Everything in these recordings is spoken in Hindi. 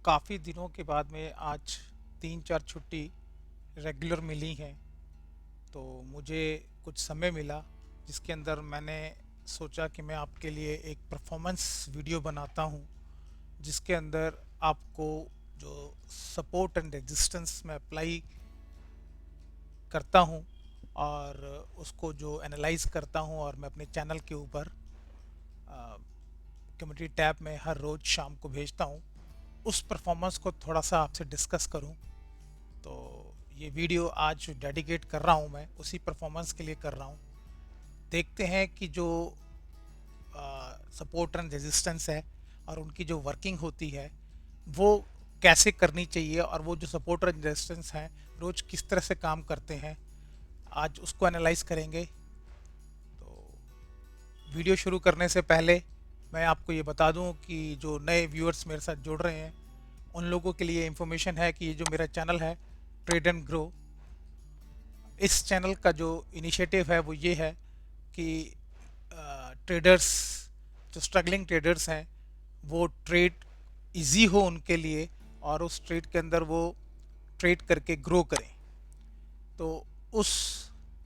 काफ़ी दिनों के बाद में आज 3-4 छुट्टी रेगुलर मिली हैं, तो मुझे कुछ समय मिला जिसके अंदर मैंने सोचा कि मैं आपके लिए एक परफॉर्मेंस वीडियो बनाता हूं, जिसके अंदर आपको जो सपोर्ट एंड रेजिस्टेंस में अप्लाई करता हूं और उसको जो एनालाइज करता हूं और मैं अपने चैनल के ऊपर कम्युनिटी टैब में हर रोज़ शाम को भेजता हूं, उस परफॉर्मेंस को थोड़ा सा आपसे डिस्कस करूं। तो ये वीडियो आज डेडिकेट कर रहा हूँ, मैं उसी परफॉर्मेंस के लिए कर रहा हूँ। देखते हैं कि जो सपोर्ट एंड रेजिस्टेंस है और उनकी जो वर्किंग होती है वो कैसे करनी चाहिए, और वो जो सपोर्ट एंड रेजिस्टेंस हैं रोज़ किस तरह से काम करते हैं, आज उसको एनालाइज करेंगे। तो वीडियो शुरू करने से पहले मैं आपको ये बता दूं कि जो नए व्यूअर्स मेरे साथ जुड़ रहे हैं उन लोगों के लिए इन्फॉर्मेशन है कि ये जो मेरा चैनल है ट्रेड एंड ग्रो, इस चैनल का जो इनिशिएटिव है वो ये है कि ट्रेडर्स, जो स्ट्रगलिंग ट्रेडर्स हैं, वो ट्रेड इजी हो उनके लिए और उस ट्रेड के अंदर वो ट्रेड करके ग्रो करें। तो उस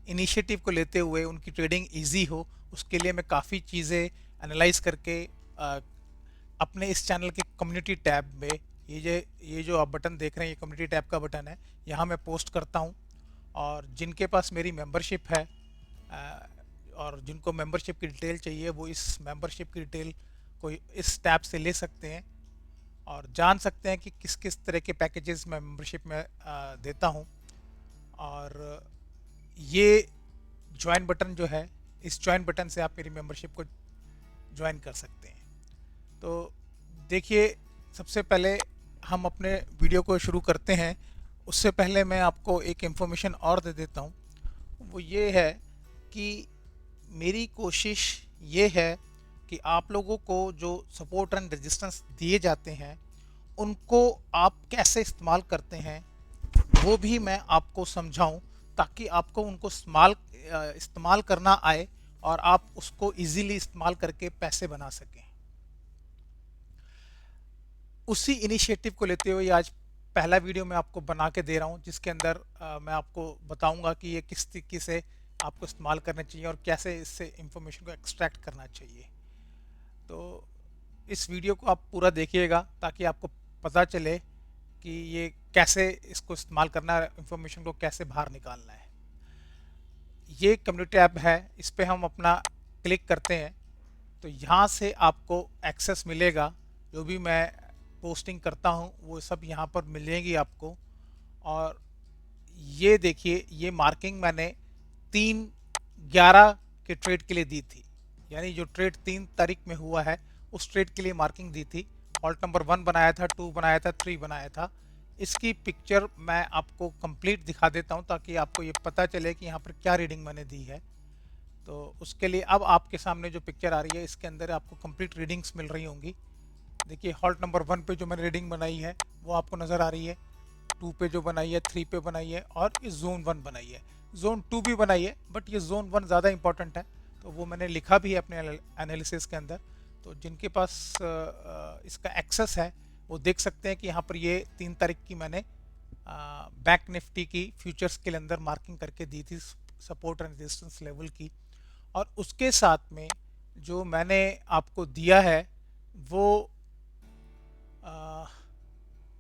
इनिशिएटिव को लेते हुए उनकी ट्रेडिंग इजी हो, उसके लिए मैं काफ़ी चीज़ें एनालाइज करके अपने इस चैनल के कम्युनिटी टैब में ये जो आप बटन देख रहे हैं, ये कम्युनिटी टैब का बटन है, यहाँ मैं पोस्ट करता हूँ। और जिनके पास मेरी मेंबरशिप है और जिनको मेंबरशिप की डिटेल चाहिए वो इस मेंबरशिप की डिटेल को इस टैब से ले सकते हैं और जान सकते हैं कि किस किस तरह के पैकेजेस मैं मेंबरशिप में देता हूँ। और ये ज्वाइन बटन जो है, इस ज्वाइन बटन से आप मेरी मेंबरशिप को ज्वाइन कर सकते हैं। तो देखिए, सबसे पहले हम अपने वीडियो को शुरू करते हैं। उससे पहले मैं आपको एक इन्फॉर्मेशन और दे देता हूँ। वो ये है कि मेरी कोशिश ये है कि आप लोगों को जो सपोर्ट एंड रेजिस्टेंस दिए जाते हैं उनको आप कैसे इस्तेमाल करते हैं वो भी मैं आपको समझाऊं, ताकि आपको उनको इस्तेमाल करना आए और आप उसको इजीली इस्तेमाल करके पैसे बना सकें। उसी इनिशिएटिव को लेते हुए आज पहला वीडियो मैं आपको बना के दे रहा हूं, जिसके अंदर मैं आपको बताऊंगा कि ये किस तरीके से आपको इस्तेमाल करना चाहिए और कैसे इससे इंफॉर्मेशन को एक्सट्रैक्ट करना चाहिए। तो इस वीडियो को आप पूरा देखिएगा ताकि आपको पता चले कि ये कैसे इसको इस्तेमाल करना है, इंफॉर्मेशन को कैसे बाहर निकालना है। ये कम्युनिटी ऐप है, इस पर हम अपना क्लिक करते हैं तो यहाँ से आपको एक्सेस मिलेगा। जो भी मैं पोस्टिंग करता हूँ वो सब यहाँ पर मिलेंगी आपको। और ये देखिए, ये मार्किंग मैंने 3/11 के ट्रेड के लिए दी थी, यानी जो ट्रेड 3 तारीख में हुआ है उस ट्रेड के लिए मार्किंग दी थी। हॉल्ट नंबर 1 बनाया था, 2 बनाया था, 3 बनाया था। इसकी पिक्चर मैं आपको कंप्लीट दिखा देता हूँ ताकि आपको ये पता चले कि यहाँ पर क्या रीडिंग मैंने दी है। तो उसके लिए अब आपके सामने जो पिक्चर आ रही है इसके अंदर आपको कंप्लीट रीडिंग्स मिल रही होंगी। देखिए, हॉल्ट नंबर 1 पे जो मैंने रीडिंग बनाई है वो आपको नज़र आ रही है, 2 पे जो बनाई है, 3 पे बनाई है और इस जोन 1 बनाई है। जोन 2 भी बनाई है बट ये जोन 1 ज़्यादा इंपॉर्टेंट है, तो वो मैंने लिखा भी है अपने एनालिसिस के अंदर। तो जिनके पास इसका एक्सेस है वो देख सकते हैं कि यहाँ पर ये 3 तारीख की मैंने बैंक निफ्टी की फ्यूचर्स के अंदर मार्किंग करके दी थी, सपोर्ट एंड रेजिस्टेंस लेवल की। और उसके साथ में जो मैंने आपको दिया है वो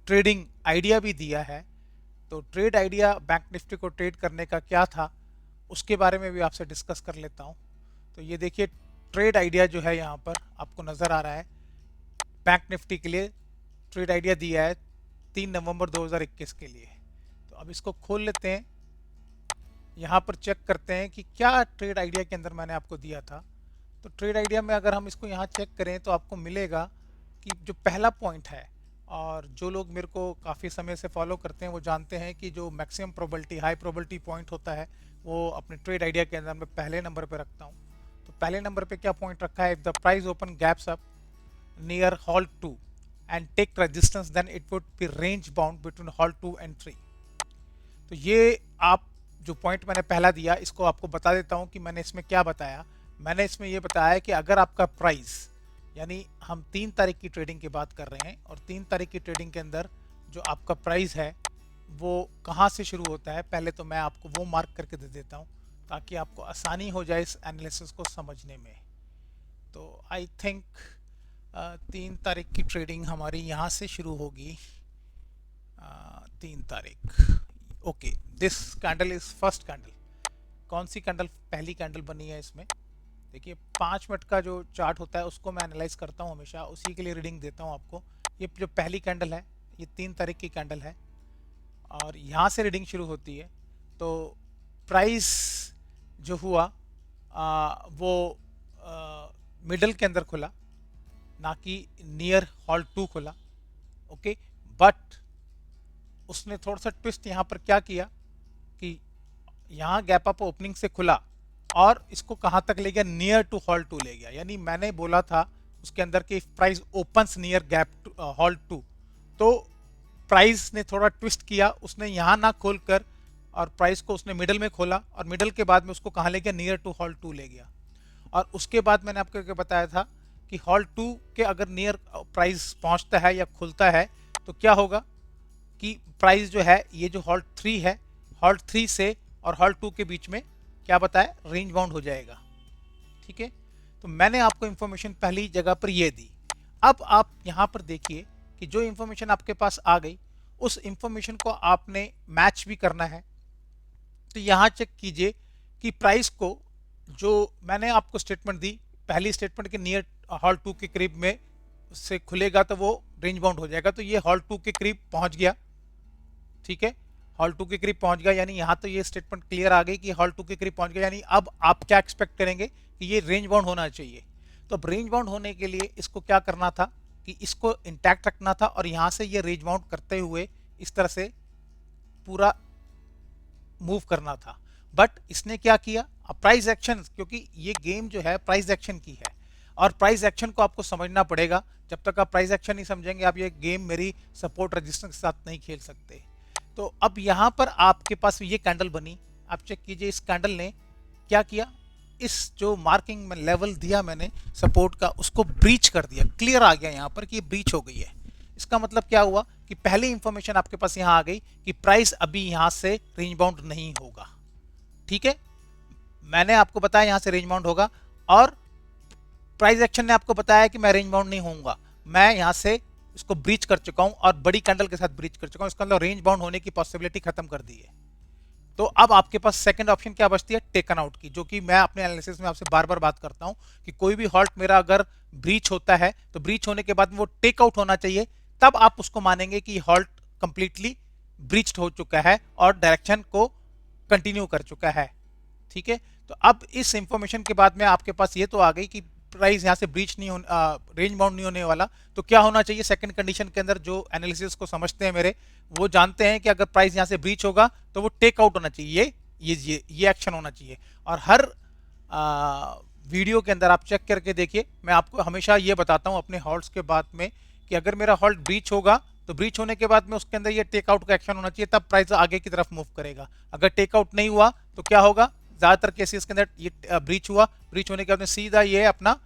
ट्रेडिंग आइडिया भी दिया है। तो ट्रेड आइडिया बैंक निफ्टी को ट्रेड करने का क्या था उसके बारे में भी आपसे डिस्कस कर लेता हूं। तो ये देखिए, ट्रेड आइडिया जो है यहाँ पर आपको नज़र आ रहा है, बैंक निफ्टी के लिए ट्रेड आइडिया दिया है 3 नवंबर 2021 के लिए। तो अब इसको खोल लेते हैं, यहाँ पर चेक करते हैं कि क्या ट्रेड आइडिया के अंदर मैंने आपको दिया था। तो ट्रेड आइडिया में अगर हम इसको यहाँ चेक करें तो आपको मिलेगा कि जो पहला पॉइंट है, और जो लोग मेरे को काफ़ी समय से फॉलो करते हैं वो जानते हैं कि जो maximum probability, high probability point होता है वो अपने ट्रेड आइडिया के अंदर मैं पहले नंबर पे रखता हूँ। तो पहले नंबर पे क्या पॉइंट रखा है, if the price open gaps up near halt 2 and take resistance then it would be range bound between halt 2 and 3। तो ये आप जो पॉइंट मैंने पहला दिया इसको आपको बता देता हूँ कि मैंने इसमें क्या बताया। मैंने इसमें ये बताया कि अगर आपका प्राइस यानी हम 3 तारीख की ट्रेडिंग की बात कर रहे हैं, और 3 तारीख की ट्रेडिंग के अंदर जो आपका प्राइस है वो कहाँ से शुरू होता है, पहले तो मैं आपको वो मार्क करके दे देता हूँ ताकि आपको आसानी हो जाए इस एनालिसिस को समझने में। तो आई थिंक 3 तारीख की ट्रेडिंग हमारी यहाँ से शुरू होगी। 3 तारीख, okay, this candle is first candle. कौन सी कैंडल पहली कैंडल बनी है इसमें? देखिए 5 मिनट का जो चार्ट होता है उसको मैं एनालाइज करता हूँ हमेशा, उसी के लिए रीडिंग देता हूँ आपको। ये जो पहली कैंडल है ये 3 तारीख की कैंडल है, और यहाँ से रीडिंग शुरू होती है। तो प्राइस जो हुआ वो मिडल के अंदर खुला, ना कि नियर हॉल 2 खुला। ओके, बट उसने थोड़ा सा ट्विस्ट यहाँ पर क्या किया कि यहाँ गैप अप ओपनिंग से खुला और इसको कहाँ तक ले गया, नियर टू हॉल 2 ले गया। यानी मैंने बोला था उसके अंदर कि price opens near gap hall 2, तो प्राइस ने थोड़ा ट्विस्ट किया, उसने यहाँ ना खोलकर और प्राइस को उसने मिडल में खोला, और मिडल के बाद में उसको कहाँ ले गया, नियर टू हॉल 2 ले गया। और उसके बाद मैंने आपको बताया था कि हॉल 2 के अगर नियर प्राइस पहुँचता है या खुलता है तो क्या होगा कि प्राइस जो है ये जो हॉल 3 है, हॉल 3 से और हॉल 2 के बीच में क्या बताया, रेंज बाउंड हो जाएगा। ठीक है, तो मैंने आपको इंफॉर्मेशन पहली जगह पर ये दी। अब आप यहाँ पर देखिए कि जो इंफॉर्मेशन आपके पास आ गई उस इंफॉर्मेशन को आपने मैच भी करना है। तो यहाँ चेक कीजिए कि प्राइस को जो मैंने आपको स्टेटमेंट दी, पहली स्टेटमेंट के नियर हॉल 2 के करीब में से खुलेगा तो वो रेंज बाउंड हो जाएगा। तो ये हॉल 2 के करीब पहुंच गया। ठीक है, हॉल 2 के करीब पहुंच गया, यानी यहाँ तो ये स्टेटमेंट क्लियर आ गई कि हॉल 2 के करीब पहुंच गया। यानी अब आप क्या एक्सपेक्ट करेंगे कि ये रेंज बाउंड होना चाहिए। तो अब रेंज बाउंड होने के लिए इसको क्या करना था कि इसको इंटैक्ट रखना था, और यहाँ से ये रेंज बाउंड करते हुए इस तरह से पूरा मूव करना था। बट इसने क्या किया, प्राइस एक्शन, क्योंकि ये गेम जो है प्राइस एक्शन की है, और प्राइस एक्शन को आपको समझना पड़ेगा। जब तक आप प्राइस एक्शन नहीं समझेंगे आप ये गेम मेरी सपोर्ट रजिस्टेंस के साथ नहीं खेल सकते। तो अब यहाँ पर आपके पास ये कैंडल बनी, आप चेक कीजिए इस कैंडल ने क्या किया, इस जो मार्किंग में लेवल दिया मैंने सपोर्ट का उसको ब्रीच कर दिया। क्लियर आ गया यहाँ पर कि ये ब्रीच हो गई है। इसका मतलब क्या हुआ कि पहली इंफॉर्मेशन आपके पास यहाँ आ गई कि प्राइस अभी यहाँ से रेंज बाउंड नहीं होगा। ठीक है, मैंने आपको बताया यहाँ से रेंज बाउंड होगा, और प्राइस एक्शन ने आपको बताया कि मैं रेंज बाउंड नहीं होऊंगा। मैं यहाँ से इसको ब्रीच कर चुका हूँ और बड़ी कैंडल के साथ ब्रीच कर चुका हूँ, इसका मतलब रेंज बाउंड होने की पॉसिबिलिटी खत्म कर दी है। तो अब आपके पास सेकंड ऑप्शन क्या बचती है, टेकन आउट की, जो कि मैं अपने एनालिसिस में आपसे बार बार बात करता हूं कि कोई भी हॉल्ट मेरा अगर ब्रीच होता है तो ब्रीच होने के बाद वो टेक आउट होना चाहिए, तब आप उसको मानेंगे कि हॉल्ट कंप्लीटली ब्रीच्ड हो चुका है और डायरेक्शन को कंटिन्यू कर चुका है। ठीक है, तो अब इस इंफॉर्मेशन के बाद में आपके पास ये तो आ गई कि प्राइस यहाँ से ब्रीच नहीं रेंज बाउंड नहीं होने वाला। तो क्या होना चाहिए सेकंड कंडीशन के अंदर, जो एनालिसिस को समझते हैं मेरे वो जानते हैं कि अगर प्राइस यहाँ से ब्रीच होगा तो वो टेक आउट होना चाहिए, ये एक्शन होना चाहिए। और हर वीडियो के अंदर आप चेक करके देखिए, मैं आपको हमेशा ये बताता हूँ अपने हॉल्ट्स के बाद में कि अगर मेरा हॉल्ट ब्रीच होगा तो ब्रीच होने के बाद में उसके अंदर ये टेकआउट का एक्शन होना चाहिए, तब प्राइस आगे की तरफ मूव करेगा। अगर टेकआउट नहीं हुआ तो क्या होगा, ज्यादातर केसेस के अंदर ये ब्रीच हुआ, ब्रीच होने के बाद में सीधा ये अपना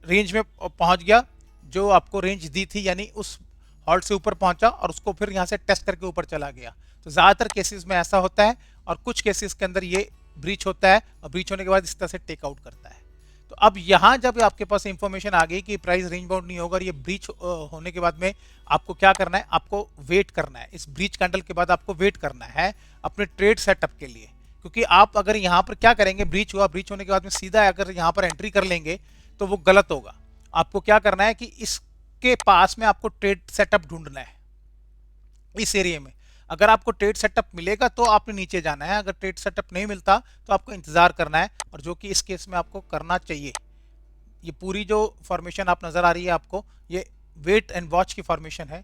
रेंज में पहुंच गया, जो आपको रेंज दी थी, यानी उस हॉल्ट से ऊपर पहुंचा और उसको फिर यहाँ से टेस्ट करके ऊपर चला गया। तो ज्यादातर केसेस में ऐसा होता है, और कुछ केसेस के अंदर ये ब्रीच होता है और ब्रीच होने के बाद इस तरह से टेकआउट करता है। तो अब यहाँ जब आपके पास इंफॉर्मेशन आ गई कि प्राइस रेंज बाउंड नहीं होगा और ये ब्रीच होने के बाद में आपको क्या करना है, आपको वेट करना है। इस ब्रीच कैंडल के बाद आपको वेट करना है अपने ट्रेड सेटअप के लिए, क्योंकि आप अगर यहाँ पर क्या करेंगे, ब्रीच हुआ, ब्रीच होने के बाद में सीधा अगर यहाँ पर एंट्री कर लेंगे तो वो गलत होगा। आपको क्या करना है कि इसके पास में आपको ट्रेड सेटअप ढूंढना है इस एरिया में। अगर आपको ट्रेड सेटअप मिलेगा तो आपने नीचे जाना है, अगर ट्रेड सेटअप नहीं मिलता तो आपको इंतजार करना है, और जो कि इस केस में आपको करना चाहिए। ये पूरी जो फॉर्मेशन आप नजर आ रही है आपको, ये वेट एंड वॉच की फॉर्मेशन है।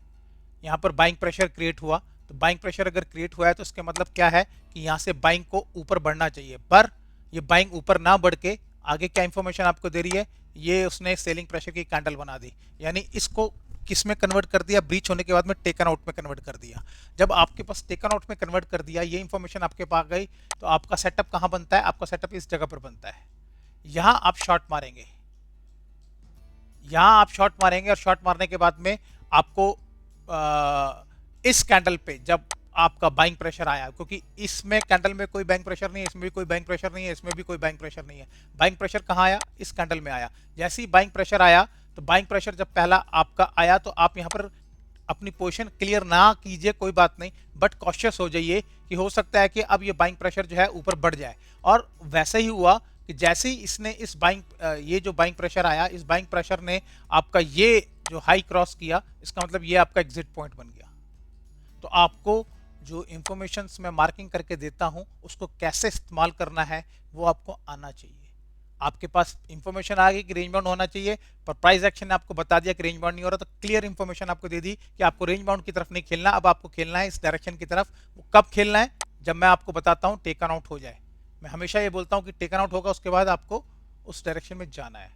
यहाँ पर बाइंग प्रेशर क्रिएट हुआ, तो बाइंग प्रेशर अगर क्रिएट हुआ है तो इसका मतलब क्या है कि यहाँ से बाइंग को ऊपर बढ़ना चाहिए, पर ये बाइंग ऊपर ना बढ़ के आगे क्या इंफॉर्मेशन आपको दे रही है, ये उसने सेलिंग प्रेशर की कैंडल बना दी, यानी इसको किस में कन्वर्ट कर दिया, ब्रीच होने के बाद में टेकन आउट में कन्वर्ट कर दिया। जब आपके पास टेकन आउट में कन्वर्ट कर दिया, ये इंफॉर्मेशन आपके पास गई, तो आपका सेटअप कहाँ बनता है, आपका सेटअप इस जगह पर बनता है। यहाँ आप शॉर्ट मारेंगे, यहाँ आप शॉर्ट मारेंगे और शॉर्ट मारने के बाद में आपको इस कैंडल पे जब आपका बाइंग प्रेशर आया, क्योंकि इसमें कैंडल में कोई बाइंग प्रेशर नहीं है, इसमें भी कोई बाइंग प्रेशर नहीं है, इसमें भी कोई बाइंग प्रेशर नहीं है। बाइंग प्रेशर कहाँ आया? इस कैंडल में आया। जैसे ही बाइंग प्रेशर आया, तो बाइंग प्रेशर जब पहला आपका आया तो आप यहाँ पर अपनी पोजीशन क्लियर ना कीजिए, कोई बात नहीं, बट कॉशियस हो जाइए कि हो सकता है कि अब ये बाइंग प्रेशर जो है ऊपर बढ़ जाए। और वैसे ही हुआ कि जैसे ही इसने इस बाइंग ये जो बाइंग प्रेशर आया, इस बाइंग प्रेशर ने आपका ये जो हाई क्रॉस किया, इसका मतलब ये आपका एग्जिट पॉइंट बन गया। तो आपको जो इंफॉर्मेशन मैं मार्किंग करके देता हूं उसको कैसे इस्तेमाल करना है वो आपको आना चाहिए। आपके पास इंफॉर्मेशन आ गई कि रेंज बाउंड होना चाहिए, पर प्राइस एक्शन ने आपको बता दिया कि रेंज बाउंड नहीं हो रहा, तो क्लियर इंफॉर्मेशन आपको दे दी कि आपको रेंज बाउंड की तरफ नहीं खेलना, अब आपको खेलना है इस डायरेक्शन की तरफ। वो कब खेलना है? जब मैं आपको बताता हूँ टेकन आउट हो जाए। मैं हमेशा ये बोलता हूँ कि टेकन आउट होगा, उसके बाद आपको उस डायरेक्शन में जाना है।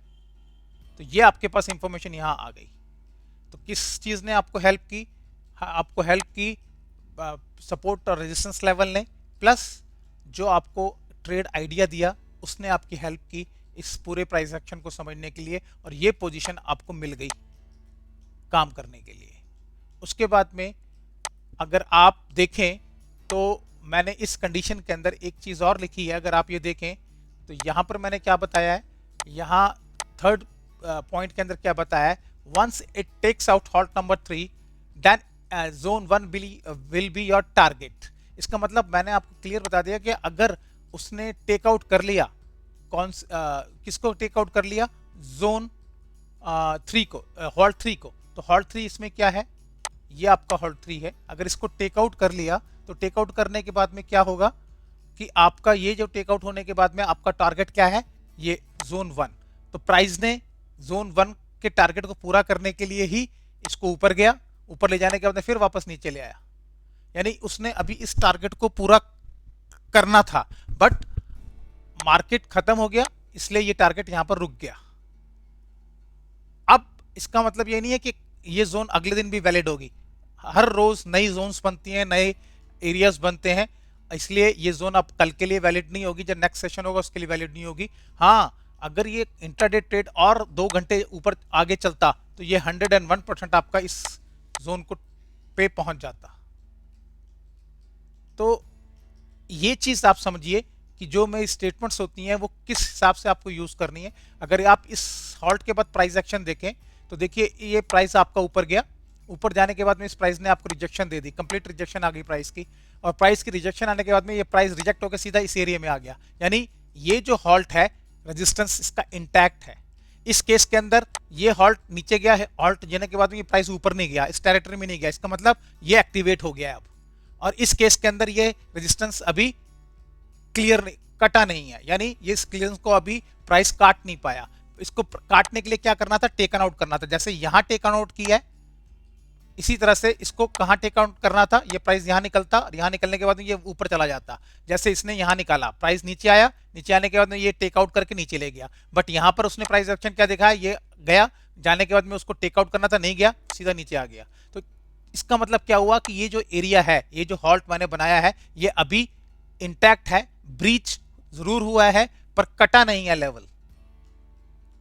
तो ये आपके पास इंफॉर्मेशन यहाँ आ गई। तो किस चीज़ ने आपको हेल्प की? हाँ, आपको हेल्प की सपोर्ट और रेजिस्टेंस लेवल ने, प्लस जो आपको ट्रेड आइडिया दिया उसने आपकी हेल्प की इस पूरे प्राइस एक्शन को समझने के लिए, और ये पोजीशन आपको मिल गई काम करने के लिए। उसके बाद में अगर आप देखें तो मैंने इस कंडीशन के अंदर एक चीज़ और लिखी है। अगर आप ये देखें तो यहाँ पर मैंने क्या बताया है, यहाँ थर्ड पॉइंट के अंदर क्या बताया है, once it takes out halt number 3 then zone 1 will be your target. इसका मतलब मैंने आपको क्लियर बता दिया कि अगर उसने टेक आउट कर लिया, किसको टेक आउट कर लिया? जोन 3 को, हॉल्ट 3 को। तो हॉल्ट 3 इसमें क्या है? ये आपका हॉल्ट 3 है। अगर इसको टेक आउट कर लिया तो टेक आउट करने के बाद में क्या होगा कि आपका ये जो टेक आउट होने के बाद में आपका टारगेट क्या है? ये जोन 1। तो प्राइस ने जोन 1 के टारगेट को पूरा करने के लिए ही इसको ऊपर गया, ऊपर ले जाने के बाद में फिर वापस नीचे ले आया। यानी उसने अभी इस टारगेट को पूरा करना था, बट मार्केट खत्म हो गया, इसलिए ये टारगेट यहां पर रुक गया। अब इसका मतलब ये नहीं है कि ये जोन अगले दिन भी वैलिड होगी। हर रोज नई जोन्स बनती हैं, नए एरियाज बनते हैं, इसलिए ये जोन अब कल के लिए वैलिड नहीं होगी, जब नेक्स्ट सेशन होगा उसके लिए वैलिड नहीं होगी। हाँ, अगर ये इंट्राडे ट्रेड और 2 घंटे ऊपर आगे चलता तो ये 101% आपका इस जोन को पे पहुंच जाता। तो ये चीज आप समझिए कि जो मेरी स्टेटमेंट्स होती हैं वो किस हिसाब से आपको यूज करनी है। अगर आप इस हॉल्ट के बाद प्राइस एक्शन देखें तो देखिए ये प्राइस आपका ऊपर गया, ऊपर जाने के बाद में इस प्राइस ने आपको रिजेक्शन दे दी, कंप्लीट रिजेक्शन आ गई प्राइस की, और प्राइस की रिजेक्शन आने के बाद में ये प्राइस रिजेक्ट होकर सीधा इस एरिया में आ गया। यानी ये जो हॉल्ट है, रेजिस्टेंस इसका इंटैक्ट है। इस केस के अंदर ये हॉल्ट नीचे गया है, हॉल्ट जाने के बाद में ये प्राइस ऊपर नहीं गया, इस टेरिटरी में नहीं गया, इसका मतलब ये एक्टिवेट हो गया है अब। और इस केस के अंदर ये रेजिस्टेंस अभी क्लियर नहीं, कटा नहीं है, यानी ये क्लियरेंस को अभी प्राइस काट नहीं पाया। इसको काटने के लिए क्या करना था? टेकन आउट करना था। जैसे यहां टेकन आउट किया है, इसी तरह से इसको कहां टेक आउट करना था? ये प्राइस यहां निकलता, और यहां निकलने के बाद में ये ऊपर चला जाता। जैसे इसने यहां निकाला, प्राइस नीचे आया, नीचे आने के बाद में ये टेक आउट करके नीचे ले गया, बट यहां पर उसने प्राइस एक्शन क्या देखा है? ये गया, जाने के बाद में उसको टेक आउट करना था, नहीं गया, सीधा नीचे आ गया। तो इसका मतलब क्या हुआ कि ये जो एरिया है, ये जो हॉल्ट मैंने बनाया है, ये अभी इंटैक्ट है, ब्रीच जरूर हुआ है पर कटा नहीं है लेवल।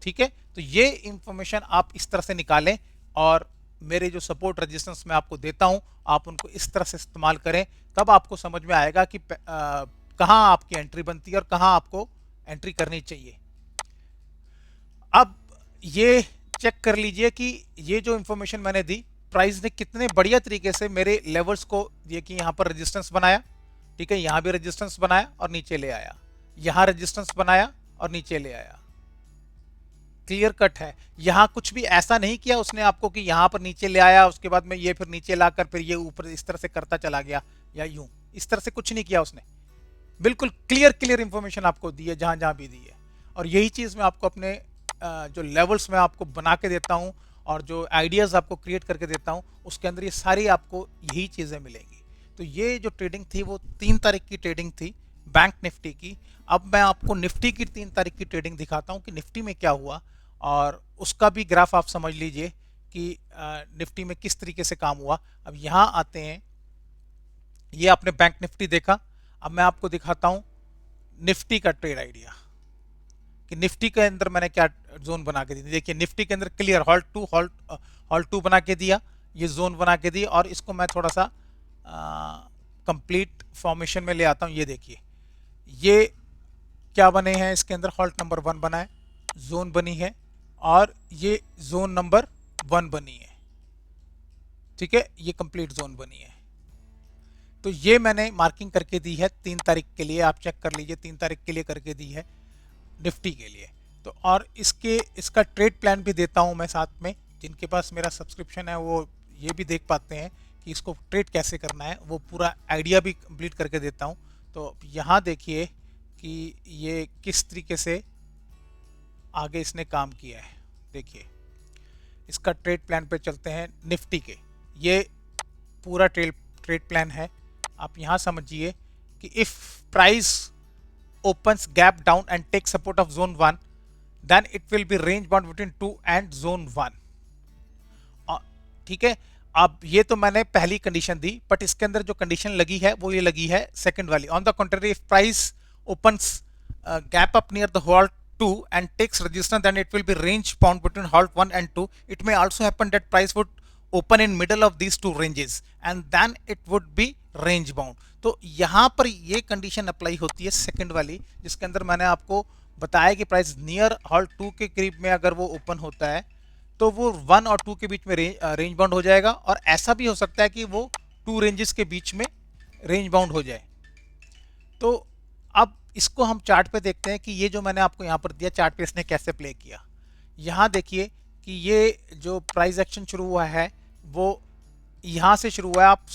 ठीक है, तो ये इंफॉर्मेशन आप इस तरह से निकालें, और मेरे जो सपोर्ट रेजिस्टेंस मैं आपको देता हूं आप उनको इस तरह से इस्तेमाल करें, तब आपको समझ में आएगा कि कहां आपकी एंट्री बनती है और कहां आपको एंट्री करनी चाहिए। अब ये चेक कर लीजिए कि ये जो इंफॉर्मेशन मैंने दी, प्राइस ने कितने बढ़िया तरीके से मेरे लेवल्स को, ये कि यहां पर रेजिस्टेंस बनाया, ठीक है, यहां भी रेजिस्टेंस बनाया और नीचे ले आया, यहां रेजिस्टेंस बनाया और नीचे ले आया। क्लियर कट है। यहां कुछ भी ऐसा नहीं किया उसने आपको कि यहां पर नीचे ले आया, उसके बाद में ये फिर नीचे लाकर फिर ये ऊपर इस तरह से करता चला गया, या यूं इस तरह से कुछ नहीं किया उसने। बिल्कुल क्लियर क्लियर इंफॉर्मेशन आपको दी है जहां जहां भी दी है। और यही चीज मैं आपको अपने जो लेवल्स में आपको बना के देता हूं और जो आइडियाज आपको क्रिएट करके देता हूं, उसके अंदर ये सारी आपको यही चीजें मिलेंगी। तो ये जो ट्रेडिंग थी वो 3 तारीख की ट्रेडिंग थी, बैंक निफ्टी की। अब मैं आपको निफ्टी की 3 तारीख की ट्रेडिंग दिखाता हूं कि निफ्टी में क्या हुआ, और उसका भी ग्राफ आप समझ लीजिए कि निफ्टी में किस तरीके से काम हुआ। अब यहां आते हैं, ये आपने बैंक निफ्टी देखा, अब मैं आपको दिखाता हूं निफ्टी का ट्रेड आइडिया कि निफ्टी के अंदर मैंने क्या जोन बना के दी। देखिए निफ्टी के अंदर क्लियर हॉल्ट टू बना के दिया, ये जोन बना के दी। और इसको मैं थोड़ा सा कंप्लीट फॉर्मेशन में ले आता हूँ। ये देखिए ये क्या बने हैं, इसके अंदर हॉल्ट नंबर 1 बना है, जोन बनी है, और ये जोन नंबर 1 बनी है। ठीक है, ये कंप्लीट जोन बनी है। तो ये मैंने मार्किंग करके दी है 3 तारीख के लिए, आप चेक कर लीजिए, 3 तारीख के लिए करके दी है निफ्टी के लिए। तो और इसका ट्रेड प्लान भी देता हूं मैं साथ में, जिनके पास मेरा सब्सक्रिप्शन है वो ये भी देख पाते हैं कि इसको ट्रेड कैसे करना है, वो पूरा आइडिया भी कंप्लीट करके देता हूं। तो यहाँ देखिए कि ये किस तरीके से आगे इसने काम किया है। देखिए इसका ट्रेड प्लान पे चलते हैं निफ्टी के। ये पूरा ट्रेड प्लान है। आप यहाँ समझिए कि if price opens gap down and takes support of zone 1, then it will be range bound between 2 and zone 1। ठीक है, अब ये तो मैंने पहली कंडीशन दी, बट इसके अंदर जो कंडीशन लगी है वो ये लगी है सेकंड वाली। On the country if price opens gap up near the halt 2 and takes resistance, then it will be range bound between halt 1 and 2। It may also happen that price would open in middle of these two ranges and then it would be range bound। तो यहाँ पर ये कंडीशन अप्लाई होती है सेकंड वाली, जिसके अंदर मैंने आपको बताया कि प्राइस नियर हॉल्ट 2 के करीब में अगर वो ओपन होता है तो वो 1 और 2 के बीच में रेंज बाउंड हो जाएगा, और ऐसा भी हो सकता है कि वो 2 रेंजेस के बीच में रेंज बाउंड हो जाए। तो अब इसको हम चार्ट पे देखते हैं कि ये जो मैंने आपको यहाँ पर दिया चार्ट पे इसने कैसे प्ले किया। यहाँ देखिए कि ये जो प्राइस एक्शन शुरू हुआ है वो यहाँ से शुरू हुआ है। आप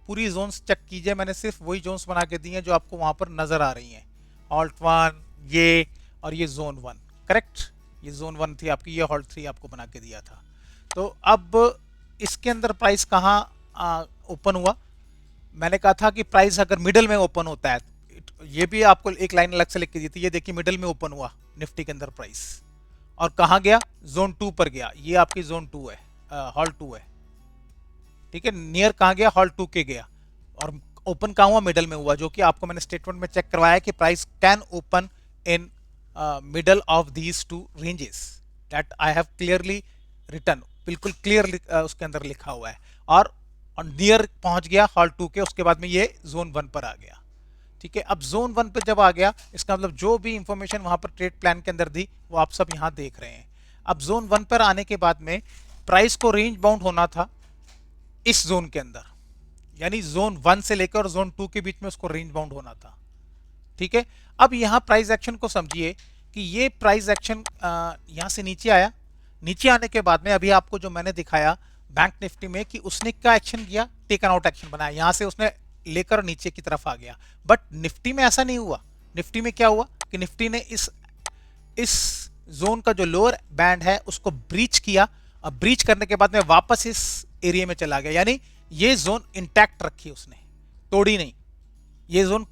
पूरी जोन्स चेक कीजिए, मैंने सिर्फ वही जोन्स बना के दी हैं जो आपको वहाँ पर नज़र आ रही हैं, हॉल्ट 1 ये और ये जोन 1। करेक्ट, ये जोन 1 थी आपकी, ये हॉल्ट 3 आपको बना के दिया था। तो अब इसके अंदर प्राइस कहाँ ओपन हुआ, मैंने कहा था कि प्राइस अगर मिडल में ओपन होता है, ये भी आपको एक लाइन अलग से लिख के दी थी, ये देखिए मिडल में ओपन हुआ निफ्टी के अंदर प्राइस, और कहाँ गया, जोन 2 पर गया। ये आपकी जोन 2 है, हॉल्ट 2 है। ठीक है, नियर कहाँ गया, हॉल्ट 2 के गया, और ओपन कहाँ हुआ, मिडल में हुआ, जो कि आपको मैंने स्टेटमेंट में चेक करवाया कि price can open in middle of these two ranges, that I have clearly written, बिल्कुल क्लियर उसके अंदर लिखा हुआ है। और नियर पहुंच गया हॉल्ट 2 के, उसके बाद में ये जोन 1 पर आ गया। ठीक है, अब जोन 1 पर जब आ गया, इसका मतलब जो भी इंफॉर्मेशन वहां पर ट्रेड प्लान के अंदर दी वो आप सब यहां देख रहे हैं। अब जोन 1 पर आने के बाद में प्राइस को रेंज बाउंड होना था इस जोन के अंदर, यानी जोन 1 से लेकर जोन 2 के बीच में उसको रेंज बाउंड होना था। ठीक है, अब यहां प्राइस एक्शन को समझिए कि ये प्राइस एक्शन यहां से नीचे आया, नीचे आने के बाद में अभी आपको जो मैंने दिखाया बैंक निफ्टी में कि उसने क्या एक्शन किया, टेकन आउट एक्शन बनाया, यहां से उसने लेकर नीचे की तरफ आ गया। बट निफ्टी में ऐसा नहीं हुआ। निफ्टी में क्या हुआ कि निफ्टी ने इस जोन का जो लोअर बैंड है उसको ब्रीच किया, और ब्रीच करने के बाद में वापस इस एरिया में चला गया, यानी ये जोन इंटैक्ट रखी उसने, तोड़ी नहीं। ये जोन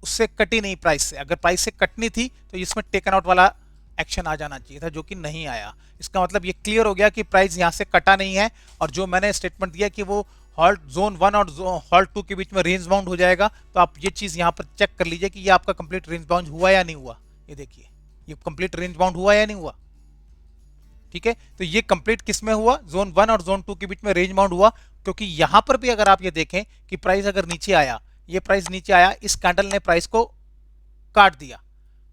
उससे कटी नहीं प्राइस से, अगर प्राइस से कटनी थी तो इसमें टेकन आउट वाला एक्शन आ जाना चाहिए था, जो कि नहीं आया। इसका मतलब ये क्लियर हो गया कि प्राइस यहां से कटा नहीं है, और जो मैंने स्टेटमेंट दिया कि वो हॉल्ट जोन 1 और हॉल्ट 2 के बीच में रेंज बाउंड हो जाएगा, तो आप ये चीज यहां पर चेक कर लीजिए कि ये आपका कंप्लीट रेंज बाउंड हुआ या नहीं हुआ। ये देखिए ये कंप्लीट रेंज बाउंड हुआ या नहीं हुआ। ठीक है, तो ये कंप्लीट किस में हुआ, जोन 1 और जोन 2 के बीच में रेंज बाउंड हुआ, क्योंकि यहां पर भी अगर आप ये देखें कि प्राइस अगर नीचे आया, ये प्राइस नीचे आया, इस कैंडल ने प्राइस को काट दिया,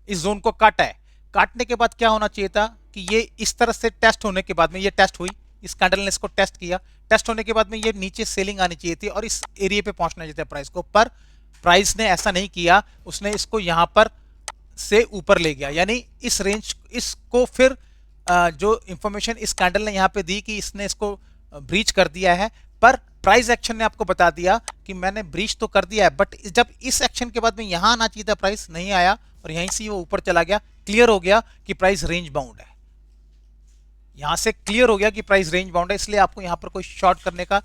इस जोन को काटा है। काटने के बाद क्या होना चाहिए था कि ये इस तरह से टेस्ट होने के बाद में, ये टेस्ट हुई, इस कैंडल ने इसको टेस्ट किया, टेस्ट होने के बाद में ये नीचे सेलिंग आनी चाहिए थी और इस एरिया पे पहुंचना चाहिए था प्राइस को, पर प्राइस ने ऐसा नहीं किया, उसने इसको यहां पर से ऊपर ले गया, यानी इस रेंज, इसको फिर जो इंफॉर्मेशन इस कैंडल ने यहां पे दी कि इसने इसको ब्रीच कर दिया है, पर प्राइस एक्शन ने आपको बता दिया कि मैंने ब्रीच तो कर दिया है, बट जब इस एक्शन के बाद में यहां आना चाहिए था प्राइस नहीं आया, और यहीं से वो ऊपर चला गया। क्लियर हो गया कि प्राइस रेंज बाउंड है, यहां से क्लियर हो गया कि प्राइस रेंज बाउंड है, इसलिए आपको यहां पर कोई शॉर्ट करने का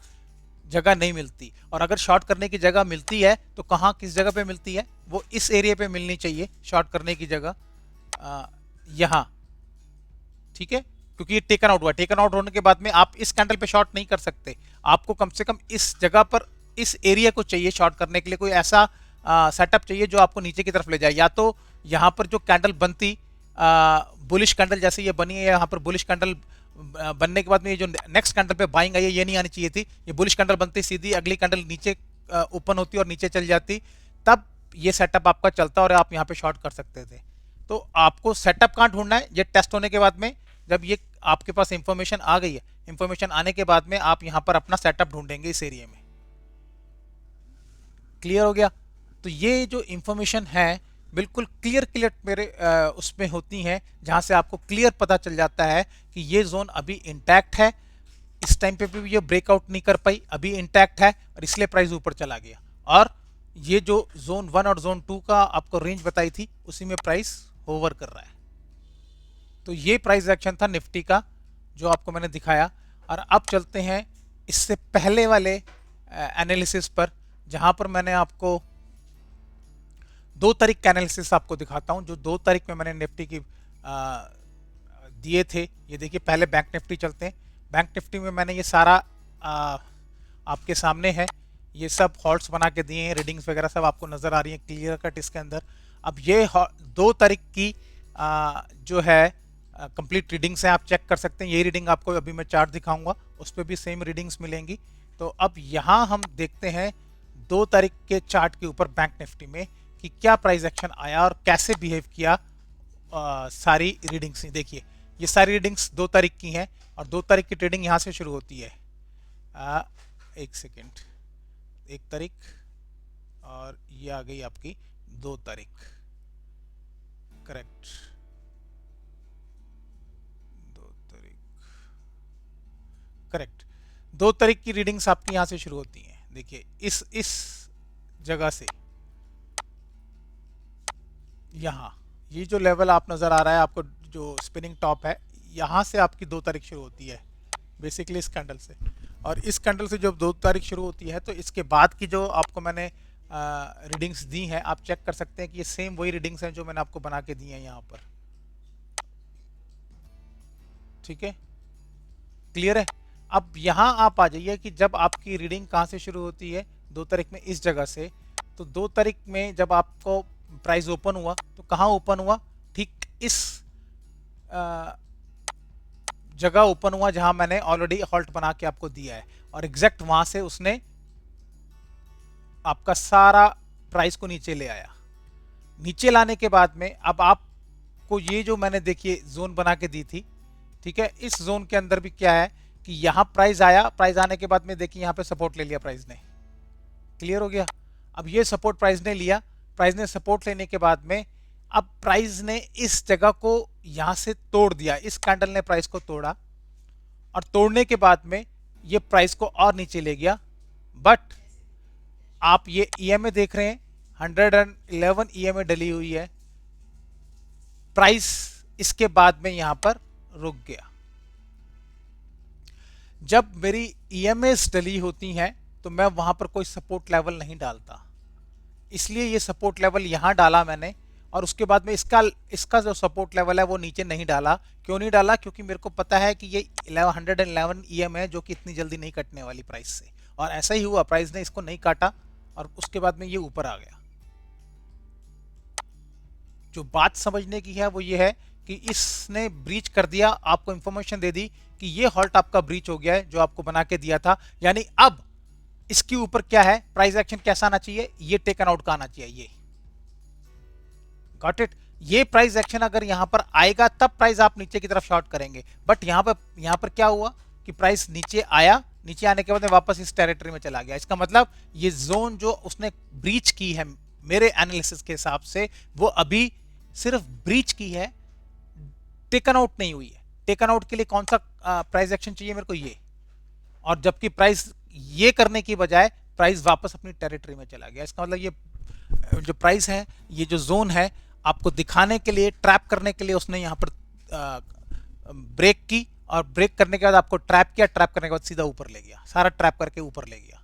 जगह नहीं मिलती। और अगर शॉर्ट करने की जगह मिलती है तो कहां, किस जगह पे मिलती है, वो इस एरिया पे मिलनी चाहिए शॉर्ट करने की जगह, यहां। ठीक है, क्योंकि ये टेकन आउट हुआ, टेकन आउट होने के बाद में आप इस कैंडल पे शॉर्ट नहीं कर सकते, आपको कम से कम इस जगह पर, इस एरिया को चाहिए शॉर्ट करने के लिए, कोई ऐसा सेटअप चाहिए जो आपको नीचे की तरफ ले जाए। या तो यहां पर जो कैंडल बनती बुलिश कैंडल जैसे ये बनी है, यहाँ पर बुलिश कैंडल बनने के बाद में ये जो नेक्स्ट कैंडल पे बाइंग आई है ये नहीं आनी चाहिए थी। ये बुलिश कैंडल बनती सीधी अगली कैंडल नीचे ओपन होती और नीचे चल जाती, तब ये सेटअप आपका चलता और आप यहाँ पे शॉर्ट कर सकते थे। तो आपको सेटअप कहाँ ढूंढना है, ये टेस्ट होने के बाद में जब ये आपके पास इंफॉर्मेशन आ गई है, इंफॉर्मेशन आने के बाद में आप यहाँ पर अपना सेटअप ढूंढेंगे इस एरिया में। क्लियर हो गया? तो ये जो इंफॉर्मेशन है बिल्कुल क्लियर मेरे उसमें होती हैं, जहां से आपको क्लियर पता चल जाता है कि ये जोन अभी इंटैक्ट है, इस टाइम पे भी ये ब्रेकआउट नहीं कर पाई, अभी इंटैक्ट है और इसलिए प्राइस ऊपर चला गया। और ये जो जोन 1 और जोन 2 का आपको रेंज बताई थी उसी में प्राइस होवर कर रहा है। तो ये प्राइस एक्शन था निफ्टी का जो आपको मैंने दिखाया। और अब चलते हैं इससे पहले वाले एनालिसिस पर, जहां पर मैंने आपको 2 तारीख का एनालिसिस आपको दिखाता हूं, जो 2 तारीख में मैंने निफ्टी की दिए थे। ये देखिए, पहले बैंक निफ्टी चलते हैं। बैंक निफ्टी में मैंने ये सारा आपके सामने है, ये सब हॉल्ट्स बना के दिए हैं, रीडिंग्स वगैरह सब आपको नजर आ रही है क्लियर कट इसके अंदर। अब ये 2 तारीख की जो है कंप्लीट रीडिंग्स है, आप चेक कर सकते हैं। ये रीडिंग आपको अभी मैं चार्ट दिखाऊंगा, उस पर भी सेम रीडिंग्स मिलेंगी। तो अब यहाँ हम देखते हैं 2 तारीख के चार्ट के ऊपर बैंक निफ्टी में कि क्या प्राइस एक्शन आया और कैसे बिहेव किया। सारी रीडिंग्स देखिए, ये सारी रीडिंग्स 2 तारीख की हैं और 2 तारीख की ट्रेडिंग यहाँ से शुरू होती है। 1 सेकेंड, 1 तारीख और ये आ गई आपकी 2 तारीख, करेक्ट, 2 तारीख, करेक्ट। 2 तारीख की रीडिंग्स आपकी यहाँ से शुरू होती हैं। देखिए इस जगह से यहाँ ये जो लेवल आप नज़र आ रहा है आपको, जो स्पिनिंग टॉप है, यहाँ से आपकी 2 तारीख शुरू होती है बेसिकली इस कैंडल से। और इस कैंडल से जब 2 तारीख शुरू होती है तो इसके बाद की जो आपको मैंने रीडिंग्स दी हैं, आप चेक कर सकते हैं कि ये सेम वही रीडिंग्स हैं जो मैंने आपको बना के दी हैं यहाँ पर। ठीक है, क्लियर है? अब यहाँ आप आ जाइए कि जब आपकी रीडिंग कहाँ से शुरू होती है, 2 तारीख में इस जगह से। तो 2 तारीख में जब आपको प्राइस ओपन हुआ तो कहाँ ओपन हुआ, ठीक इस जगह ओपन हुआ जहां मैंने ऑलरेडी हॉल्ट बना के आपको दिया है। और एग्जैक्ट वहां से उसने आपका सारा प्राइस को नीचे ले आया। नीचे लाने के बाद में अब आपको ये जो मैंने देखिए जोन बना के दी थी, ठीक है, इस जोन के अंदर भी क्या है कि यहाँ प्राइस आया, प्राइस आने के बाद में देखिए यहाँ पे सपोर्ट ले लिया प्राइस ने। क्लियर हो गया? अब ये सपोर्ट प्राइस ने लिया, प्राइस ने सपोर्ट लेने के बाद में अब प्राइस ने इस जगह को यहां से तोड़ दिया, इस कैंडल ने प्राइस को तोड़ा और तोड़ने के बाद में ये प्राइस को और नीचे ले गया। बट आप ये ईएमए देख रहे हैं, 111 ईएमए डली हुई है, प्राइस इसके बाद में यहां पर रुक गया। जब मेरी ईएमएस डली होती हैं तो मैं वहां पर कोई सपोर्ट लेवल नहीं डालता, इसलिए ये सपोर्ट लेवल यहां डाला मैंने। और उसके बाद में इसका जो सपोर्ट लेवल है वो नीचे नहीं डाला। क्यों नहीं डाला? क्योंकि मेरे को पता है कि ये 111 ईएम है जो कि इतनी जल्दी नहीं कटने वाली प्राइस से। और ऐसा ही हुआ, प्राइस ने इसको नहीं काटा और उसके बाद में ये ऊपर आ गया। जो बात समझने की है वो ये है कि इसने ब्रीच कर दिया, आपको इंफॉर्मेशन दे दी कि ये हॉल्ट आपका ब्रीच हो गया है जो आपको बना के दिया था। यानी अब इसके ऊपर क्या है, प्राइस एक्शन कैसा आना चाहिए, ये टेकन आउट का आना चाहिए। ये गॉट इट? ये प्राइस एक्शन अगर यहां पर आएगा तब प्राइस आप नीचे की तरफ शॉर्ट करेंगे। बट यहां पर क्या हुआ कि प्राइस नीचे आया, नीचे आने के बाद वापस इस टेरिटरी में चला गया। इसका मतलब ये जोन जो उसने ब्रीच की है मेरे एनालिसिस के हिसाब से, वो अभी सिर्फ ब्रीच की है, टेकन आउट नहीं हुई है। टेकन आउट के लिए कौन सा प्राइस एक्शन चाहिए मेरे को, ये। और जबकि प्राइस ये करने की बजाय प्राइस वापस अपनी टेरिटरी में चला गया। इसका मतलब ये जो प्राइस है, ये जो जोन है, आपको दिखाने के लिए, ट्रैप करने के लिए उसने यहाँ पर ब्रेक की और ब्रेक करने के बाद आपको ट्रैप किया, ट्रैप करने के बाद सीधा ऊपर ले गया, सारा ट्रैप करके ऊपर ले गया।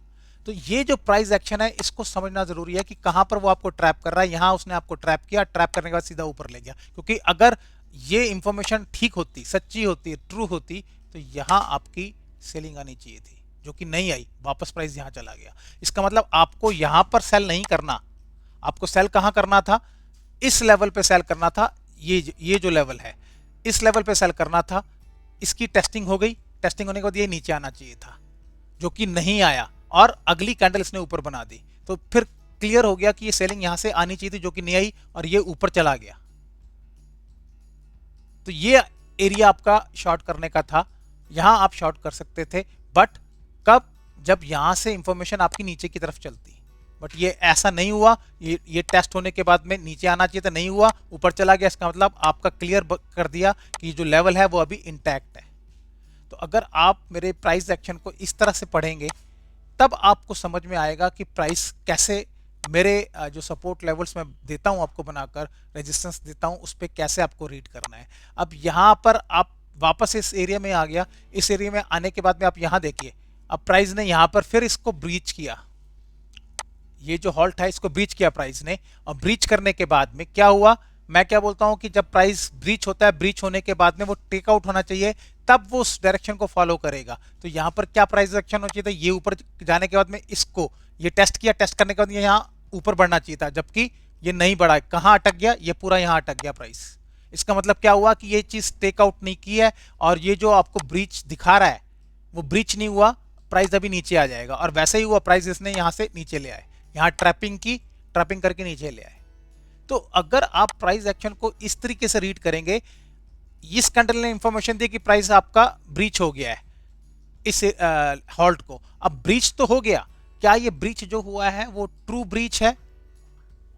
तो ये जो प्राइस एक्शन है इसको समझना जरूरी है कि कहां पर वो आपको ट्रैप कर रहा है। यहां उसने आपको ट्रैप किया, ट्रैप करने के बाद सीधा ऊपर ले गया। क्योंकि अगर ये इंफॉर्मेशन ठीक होती, सच्ची होती, ट्रू होती, तो यहां आपकी सेलिंग आनी चाहिए थी, जो कि नहीं आई, वापस प्राइस यहां चला गया। इसका मतलब आपको यहां पर सेल नहीं करना, आपको सेल कहां करना था, इस लेवल पे सेल करना था। ये जो लेवल है, इस लेवल पे सेल करना था, इसकी टेस्टिंग हो गई, टेस्टिंग होने के बाद ये नीचे आना चाहिए था, जो कि नहीं आया, और अगली कैंडल इसने ऊपर बना दी। तो फिर क्लियर हो गया कि ये सेलिंग यहां से आनी चाहिए थी, जो कि नहीं आई, और ये ऊपर चला गया। तो ये एरिया आपका शॉर्ट करने का था, यहां आप शॉर्ट कर सकते थे, बट कब? जब यहां से इंफॉर्मेशन आपकी नीचे की तरफ चलती। बट ये ऐसा नहीं हुआ, ये टेस्ट होने के बाद में नीचे आना चाहिए था, नहीं हुआ, ऊपर चला गया। इसका मतलब आपका क्लियर कर दिया कि जो लेवल है वो अभी इंटैक्ट है। तो अगर आप मेरे प्राइस एक्शन को इस तरह से पढ़ेंगे, तब आपको समझ में आएगा कि प्राइस कैसे, मेरे जो सपोर्ट लेवल्स मैं देता हूं आपको बनाकर, रेजिस्टेंस देता हूं, उस पर कैसे आपको रीड करना है। अब यहां पर आप वापस इस एरिया में आ गया, इस एरिया में आने के बाद में आप यहां देखिए, अब प्राइस ने यहां पर फिर इसको ब्रीच किया, ये जो हॉल्ट है इसको ब्रीच किया प्राइस ने, और ब्रीच करने के बाद में क्या हुआ? मैं क्या बोलता हूं कि जब प्राइस ब्रीच होता है, ब्रीच होने के बाद में वो टेक आउट होना चाहिए, तब वो उस डायरेक्शन को फॉलो करेगा। तो यहां पर क्या प्राइस एक्शन होना चाहिए था? ये ऊपर जाने के बाद में इसको ये टेस्ट किया, टेस्ट करने के बाद ये यहां ऊपर बढ़ना चाहिए था, जबकि ये नहीं बढ़ा। कहां अटक गया? ये पूरा यहां अटक गया प्राइस। इसका मतलब क्या हुआ कि ये चीज टेक आउट नहीं की है, और ये जो आपको ब्रीच दिखा रहा है वो ब्रीच नहीं हुआ, प्राइस अभी नीचे आ जाएगा। और वैसे ही हुआ, प्राइस इसने यहां से नीचे ले आए, यहां ट्रैपिंग की, ट्रैपिंग करके नीचे ले आए। तो अगर आप प्राइस एक्शन को इस तरीके से रीड करेंगे, इस कैंडल ने इंफॉर्मेशन दी कि प्राइस आपका ब्रीच हो गया है इस हॉल्ट को। अब ब्रीच तो हो गया, क्या ये ब्रीच जो हुआ है वो ट्रू ब्रीच है?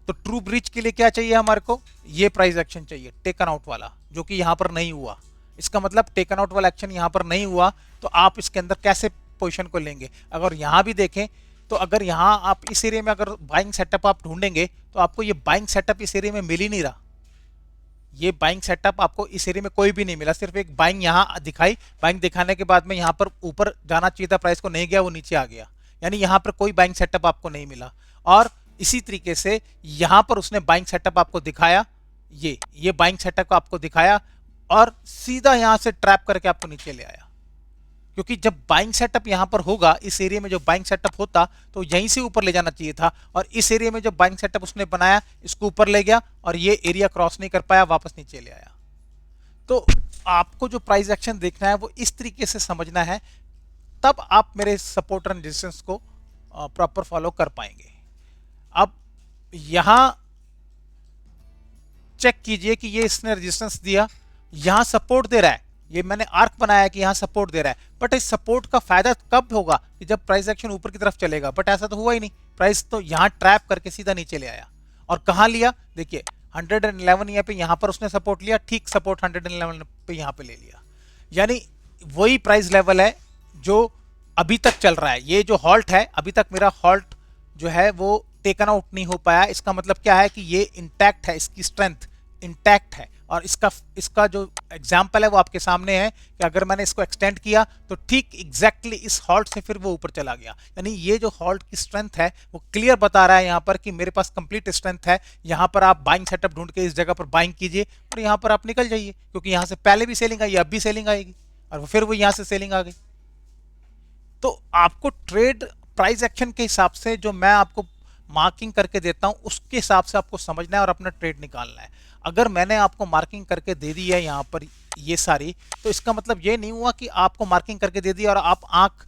तो ट्रू ब्रीच के लिए क्या चाहिए हमारे को? ये प्राइस एक्शन चाहिए, टेकन आउट वाला, जो कि यहां पर नहीं हुआ। इसका मतलब टेकन आउट वाला एक्शन यहां पर नहीं हुआ, तो आप इसके अंदर कैसे पोजीशन को लेंगे? अगर यहां भी देखें, तो अगर यहां आप इस एरिया में अगर बाइंग सेटअप आप ढूंढेंगे, तो आपको ये बाइंग सेटअप इस एरिया में मिल ही नहीं रहा। ये बाइंग सेटअप आपको इस एरिया में कोई भी नहीं मिला, सिर्फ एक बाइंग यहां दिखाई, बाइंग दिखाने के बाद में यहां पर ऊपर जाना चाहिए था, प्राइस को नहीं गया, वो नीचे आ गया। यानी यहां पर कोई बाइंग सेटअप आपको नहीं मिला। और इसी तरीके से यहां पर उसने बाइंग सेटअप आपको दिखाया, ये बाइंग सेटअप आपको दिखाया, और सीधा यहां से ट्रैप करके आपको नीचे ले आया। क्योंकि जब बाइंग सेटअप यहां पर होगा, इस एरिया में जो बाइंग सेटअप होता, तो यहीं से ऊपर ले जाना चाहिए था, और इस एरिया में जो बाइंग सेटअप उसने बनाया, इसको ऊपर ले गया, और ये एरिया क्रॉस नहीं कर पाया, वापस नीचे ले आया। तो आपको जो प्राइस एक्शन देखना है वो इस तरीके से समझना है, तब आप मेरे सपोर्ट एंड रेजिस्टेंस को प्रॉपर फॉलो कर पाएंगे। अब यहां चेक कीजिए कि ये इसने रेजिस्टेंस दिया, यहां सपोर्ट दे रहा है, ये मैंने आर्क बनाया कि यहां सपोर्ट दे रहा है, बट इस सपोर्ट का फायदा कब होगा? कि जब प्राइस एक्शन ऊपर की तरफ चलेगा। बट ऐसा तो हुआ ही नहीं, प्राइस तो यहां ट्रैप करके सीधा नीचे ले आया। और कहां लिया? देखिए 111 यहाँ पे, यहां पर उसने सपोर्ट लिया, ठीक सपोर्ट 111 पे यहां पे ले लिया। यानी वही प्राइस लेवल है जो अभी तक चल रहा है। ये जो हॉल्ट है, अभी तक मेरा हॉल्ट जो है वो टेकन आउट नहीं हो पाया। इसका मतलब क्या है कि ये इंटैक्ट है, इसकी स्ट्रेंथ इंटैक्ट है। और इसका जो एग्जाम्पल है वो आपके सामने है कि अगर मैंने इसको एक्सटेंड किया, तो ठीक एग्जैक्टली इस हॉल्ट से फिर वो ऊपर चला गया। यानी ये जो हॉल्ट की स्ट्रेंथ है वो क्लियर बता रहा है यहाँ पर कि मेरे पास कंप्लीट स्ट्रेंथ है। यहाँ पर आप बाइंग सेटअप ढूंढ के इस जगह पर बाइंग कीजिए, और यहाँ पर आप निकल जाइए, क्योंकि यहाँ से पहले भी सेलिंग आई, अब भी सेलिंग आएगी, और फिर वो यहाँ से सेलिंग आ गई। तो आपको ट्रेड प्राइस एक्शन के हिसाब से जो मैं आपको मार्किंग करके देता हूं, उसके हिसाब से आपको समझना है और अपना ट्रेड निकालना है। अगर मैंने आपको मार्किंग करके दे दी है यहाँ पर ये सारी, तो इसका मतलब ये नहीं हुआ कि आपको मार्किंग करके दे दी और आप आंख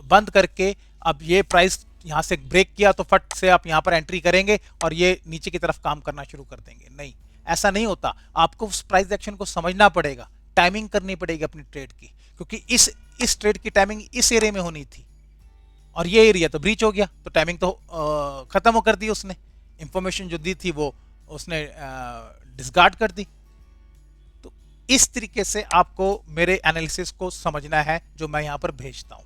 बंद करके अब ये प्राइस यहाँ से ब्रेक किया तो फट से आप यहाँ पर एंट्री करेंगे और ये नीचे की तरफ काम करना शुरू कर देंगे। नहीं, ऐसा नहीं होता। आपको उस प्राइस एक्शन को समझना पड़ेगा, टाइमिंग करनी पड़ेगी अपनी ट्रेड की, क्योंकि इस ट्रेड की टाइमिंग इस एरिया में होनी थी, और ये एरिया तो ब्रीच हो गया, तो टाइमिंग तो खत्म कर दी उसने, इंफॉर्मेशन जो दी थी वो उसने डिस्कार्ड कर दी। तो इस तरीके से आपको मेरे एनालिसिस को समझना है जो मैं यहाँ पर भेजता हूँ।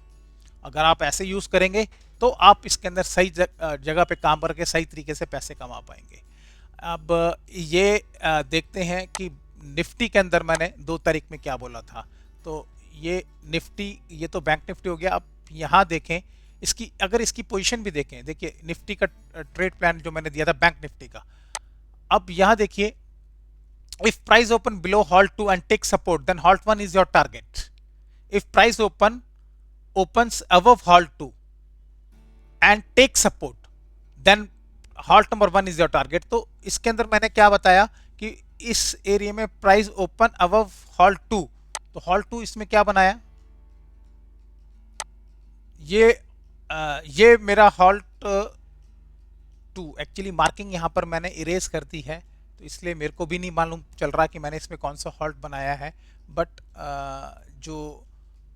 अगर आप ऐसे यूज करेंगे तो आप इसके अंदर सही जगह पे काम करके सही तरीके से पैसे कमा पाएंगे। अब ये देखते हैं कि निफ्टी के अंदर मैंने 2 तारीख में क्या बोला था। तो ये निफ्टी, ये तो बैंक निफ्टी हो गया। अब यहाँ देखें इसकी, अगर इसकी पोजीशन भी देखें, देखिए निफ्टी का ट्रेड प्लान जो मैंने दिया था बैंक निफ्टी का। अब यहाँ देखिए, if price open below halt 2 and take support, then halt 1 is your target. If price opens above halt 2 and take support, then halt number 1 is your target। तो इसके अंदर मैंने क्या बताया कि इस एरिया में प्राइस ओपन अबव हॉल्ट 2, तो हॉल्ट 2 इसमें क्या बनाया, ये मेरा हॉल्ट 2, एक्चुअली मार्किंग यहाँ पर मैंने इरेज कर दी है, तो इसलिए मेरे को भी नहीं मालूम चल रहा कि मैंने इसमें कौन सा हॉल्ट बनाया है। बट जो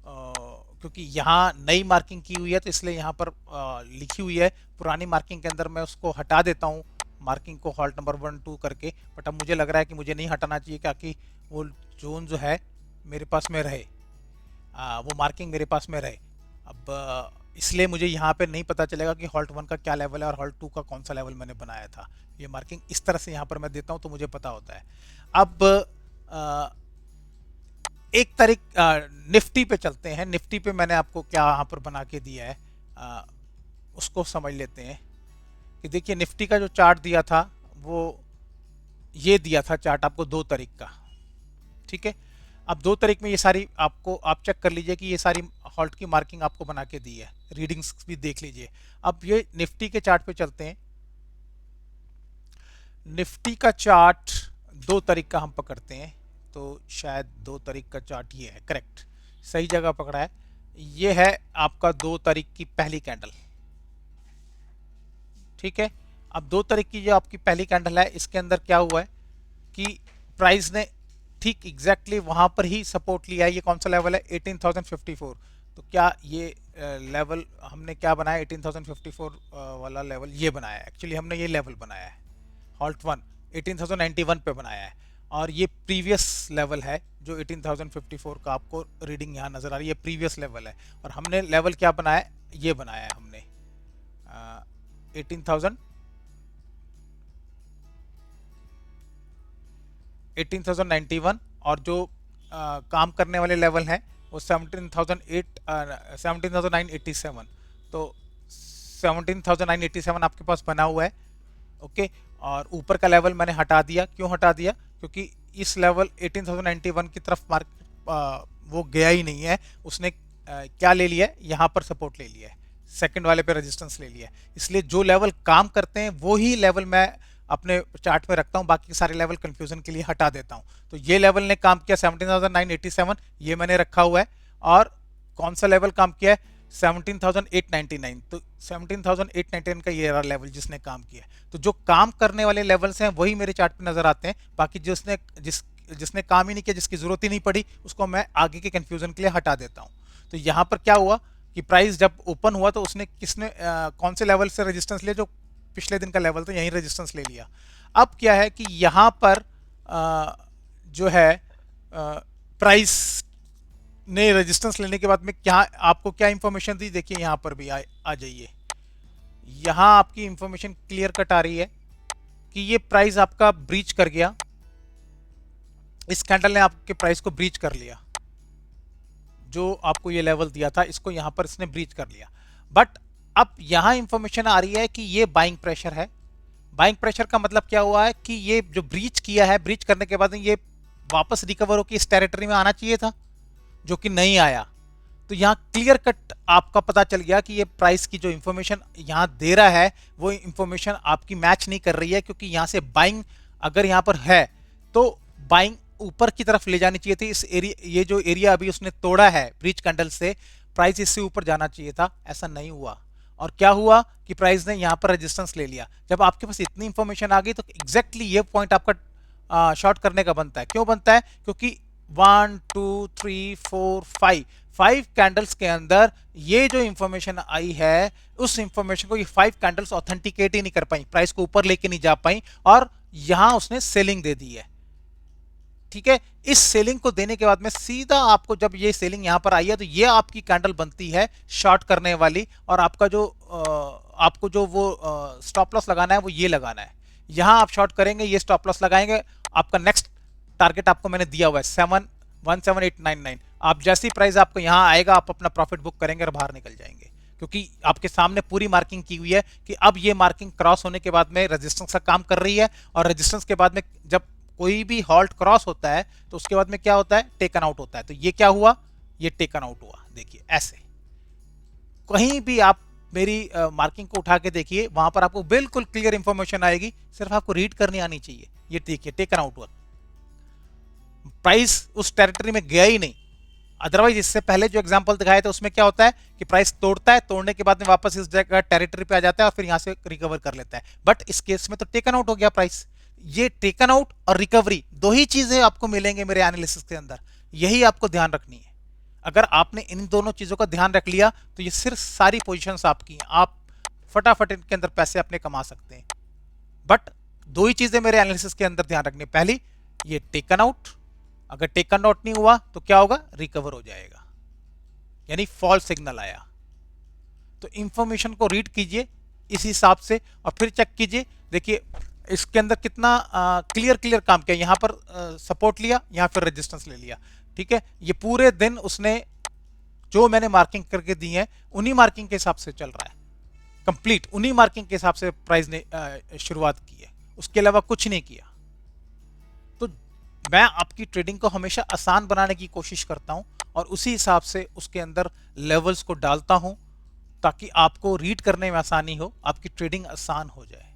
क्योंकि यहाँ नई मार्किंग की हुई है तो इसलिए यहाँ पर लिखी हुई है, पुरानी मार्किंग के अंदर मैं उसको हटा देता हूँ मार्किंग को हॉल्ट नंबर 1 2 करके। बट अब मुझे लग रहा है कि मुझे नहीं हटाना चाहिए, ताकि वो जोन जो है मेरे पास में रहे, वो मार्किंग मेरे पास में रहे। अब इसलिए मुझे यहाँ पे नहीं पता चलेगा कि हॉल्ट 1 का क्या लेवल है और हॉल्ट 2 का कौन सा लेवल मैंने बनाया था। ये मार्किंग इस तरह से यहाँ पर मैं देता हूँ तो मुझे पता होता है। अब एक तारीख निफ्टी पे चलते हैं। निफ्टी पे मैंने आपको क्या यहाँ पर बना के दिया है, उसको समझ लेते हैं। कि देखिए निफ्टी का जो चार्ट दिया था वो ये दिया था चार्ट आपको 2 तारीख का, ठीक है। अब 2 तारीख में ये सारी आपको आप चेक कर लीजिए कि ये सारी हॉल्ट की मार्किंग आपको बना के दी है, रीडिंग्स भी देख लीजिए। अब ये निफ्टी के चार्ट पे चलते हैं। निफ्टी का चार्ट 2 तारीख का हम पकड़ते हैं, तो शायद 2 तारीख का चार्ट ये है, करेक्ट, सही जगह पकड़ा है। ये है आपका 2 तारीख की पहली कैंडल, ठीक है। अब 2 तारीख की जो आपकी पहली कैंडल है, इसके अंदर क्या हुआ है कि प्राइस ने ठीक एग्जैक्टली वहां पर ही सपोर्ट लिया है। ये कौन सा लेवल है, 18,054। तो क्या ये लेवल हमने क्या बनाया, 18,054 वाला लेवल ये बनाया है। एक्चुअली हमने ये लेवल बनाया है हॉल्ट 1 18,091 पे बनाया है, और ये प्रीवियस लेवल है जो 18,054 का आपको रीडिंग यहाँ नजर आ रही है, प्रीवियस लेवल है। और हमने लेवल क्या बनाया है, ये बनाया है हमने 18,091, और जो काम करने वाले लेवल हैं वो 17,987। तो 17,987 आपके पास बना हुआ है, ओके। और ऊपर का लेवल मैंने हटा दिया, क्यों हटा दिया, क्योंकि इस लेवल 18,091 की तरफ मार्केट वो गया ही नहीं है। उसने क्या ले लिया है, यहाँ पर सपोर्ट ले लिया है, सेकंड वाले पे रेजिस्टेंस ले लिया है। इसलिए जो लेवल काम करते हैं वो ही लेवल मैं अपने चार्ट में रखता हूं, बाकी के सारे लेवल कंफ्यूजन के लिए हटा देता हूं। तो ये लेवल ने काम किया 17,987, ये मैंने रखा हुआ है। और कौन सा लेवल काम किया है, 17,899। तो 17,899 का ये रहा लेवल जिसने काम किया। तो जो काम करने वाले लेवल्स हैं वही मेरे चार्ट पे नजर आते हैं, बाकी जिसने काम ही नहीं किया, जिसकी जरूरत ही नहीं पड़ी, उसको मैं आगे के कंफ्यूजन के लिए हटा देता हूं। तो यहाँ पर क्या हुआ कि प्राइस जब ओपन हुआ तो उसने कौन से लेवल से रेजिस्टेंस लिया, जो पिछले दिन का लेवल था यहीं रेजिस्टेंस ले लिया। अब क्या है कि यहाँ पर जो है प्राइस ने रेजिस्टेंस लेने के बाद में क्या आपको क्या इंफॉर्मेशन दी, देखिए यहाँ पर भी आ जाइए। यहाँ आपकी इंफॉर्मेशन क्लियर कट आ रही है कि ये प्राइस आपका ब्रीच कर गया, इस कैंडल ने आपके प्राइस को ब्रीच कर लिया। जो आपको ये लेवल दिया था इसको यहाँ पर इसने ब्रीच कर लिया। बट अब यहाँ इंफॉर्मेशन आ रही है कि ये बाइंग प्रेशर है। बाइंग प्रेशर का मतलब क्या हुआ है कि ये जो ब्रीच किया है, ब्रीच करने के बाद ये वापस रिकवर होकर इस टेरिटरी में आना चाहिए था, जो कि नहीं आया। तो यहाँ क्लियर कट आपका पता चल गया कि ये प्राइस की जो इंफॉर्मेशन यहाँ दे रहा है वो इंफॉर्मेशन आपकी मैच नहीं कर रही है, क्योंकि यहाँ से बाइंग अगर यहाँ पर है तो बाइंग ऊपर की तरफ ले जानी चाहिए थी। इस एरिया, ये जो एरिया अभी उसने तोड़ा है ब्रीच कैंडल से, प्राइस इससे ऊपर जाना चाहिए था, ऐसा नहीं हुआ। और क्या हुआ कि प्राइस ने यहाँ पर रेजिस्टेंस ले लिया। जब आपके पास इतनी इंफॉर्मेशन आ गई तो एग्जैक्टली ये पॉइंट आपका शॉर्ट करने का बनता है। क्यों बनता है, क्योंकि 1 2 3 4 5 कैंडल्स के अंदर ये जो इंफॉर्मेशन आई है, उस इंफॉर्मेशन को ये 5 कैंडल्स ऑथेंटिकेट ही नहीं कर पाई, प्राइस को ऊपर लेके नहीं जा पाई, और यहां उसने सेलिंग दे दी है। ठीक है, इस सेलिंग को देने के बाद में सीधा आपको जब ये सेलिंग यहां पर आई है तो ये आपकी कैंडल बनती है शॉर्ट करने वाली, और आपका जो आपको जो वो स्टॉप लॉस लगाना है वो ये लगाना है। यहां आप शॉर्ट करेंगे, ये स्टॉप लॉस लगाएंगे, आपका नेक्स्ट टारगेट आपको मैंने दिया हुआ है 17899। आप जैसी प्राइस आपको यहां आएगा आप अपना प्रॉफिट बुक करेंगे और बाहर निकल जाएंगे, क्योंकि आपके सामने पूरी मार्किंग की हुई है कि अब ये मार्किंग क्रॉस होने के बाद में रेजिस्टेंस का काम कर रही है, और रेजिस्टेंस के बाद में जब कोई भी हॉल्ट क्रॉस होता है तो उसके बाद में क्या होता है, टेकन आउट होता है। तो ये क्या हुआ, ये टेकन आउट हुआ। देखिए ऐसे कहीं भी आप मेरी मार्किंग को उठा के देखिए, वहां पर आपको बिल्कुल क्लियर इंफॉर्मेशन आएगी, सिर्फ आपको रीड करनी आनी चाहिए। ये देखिए टेकन आउट हुआ, प्राइस उस टेरिटरी में गया ही नहीं। अदरवाइज इससे पहले जो एग्जांपल दिखाए थे उसमें क्या होता है कि प्राइस तोड़ता है, तोड़ने के बाद में वापस इस जगह टेरिटरी पे आ जाता है और फिर यहां से रिकवर कर लेता है। बट इस केस में तो टेकन आउट हो गया प्राइस। ये टेकन आउट और रिकवरी दो ही चीजें आपको मिलेंगे मेरे एनालिसिस के अंदर, यही आपको ध्यान रखनी है। अगर आपने इन दोनों चीजों का ध्यान रख लिया तो ये सिर्फ सारी पोजीशंस आपकी हैं, आप फटाफट इनके अंदर पैसे अपने कमा सकते हैं। बट दो ही चीजें मेरे एनालिसिस के अंदर ध्यान रखनी, पहली ये टेकन आउट, अगर टेकन आउट नहीं हुआ तो क्या होगा, रिकवर हो जाएगा, यानी फॉल्स सिग्नल आया। तो इंफॉर्मेशन को रीड कीजिए इस हिसाब से और फिर चेक कीजिए। देखिए इसके अंदर कितना क्लियर काम किया, यहां पर सपोर्ट लिया, यहां फिर रेजिस्टेंस ले लिया, ठीक है। ये पूरे दिन उसने जो मैंने मार्किंग करके दी है उन्हीं मार्किंग के हिसाब से चल रहा है, कंप्लीट उन्हीं मार्किंग के हिसाब से प्राइस ने शुरुआत की है, उसके अलावा कुछ नहीं किया। तो मैं आपकी ट्रेडिंग को हमेशा आसान बनाने की कोशिश करता हूं और उसी हिसाब से उसके अंदर लेवल्स को डालता हूं ताकि आपको रीड करने में आसानी हो, आपकी ट्रेडिंग आसान हो जाए।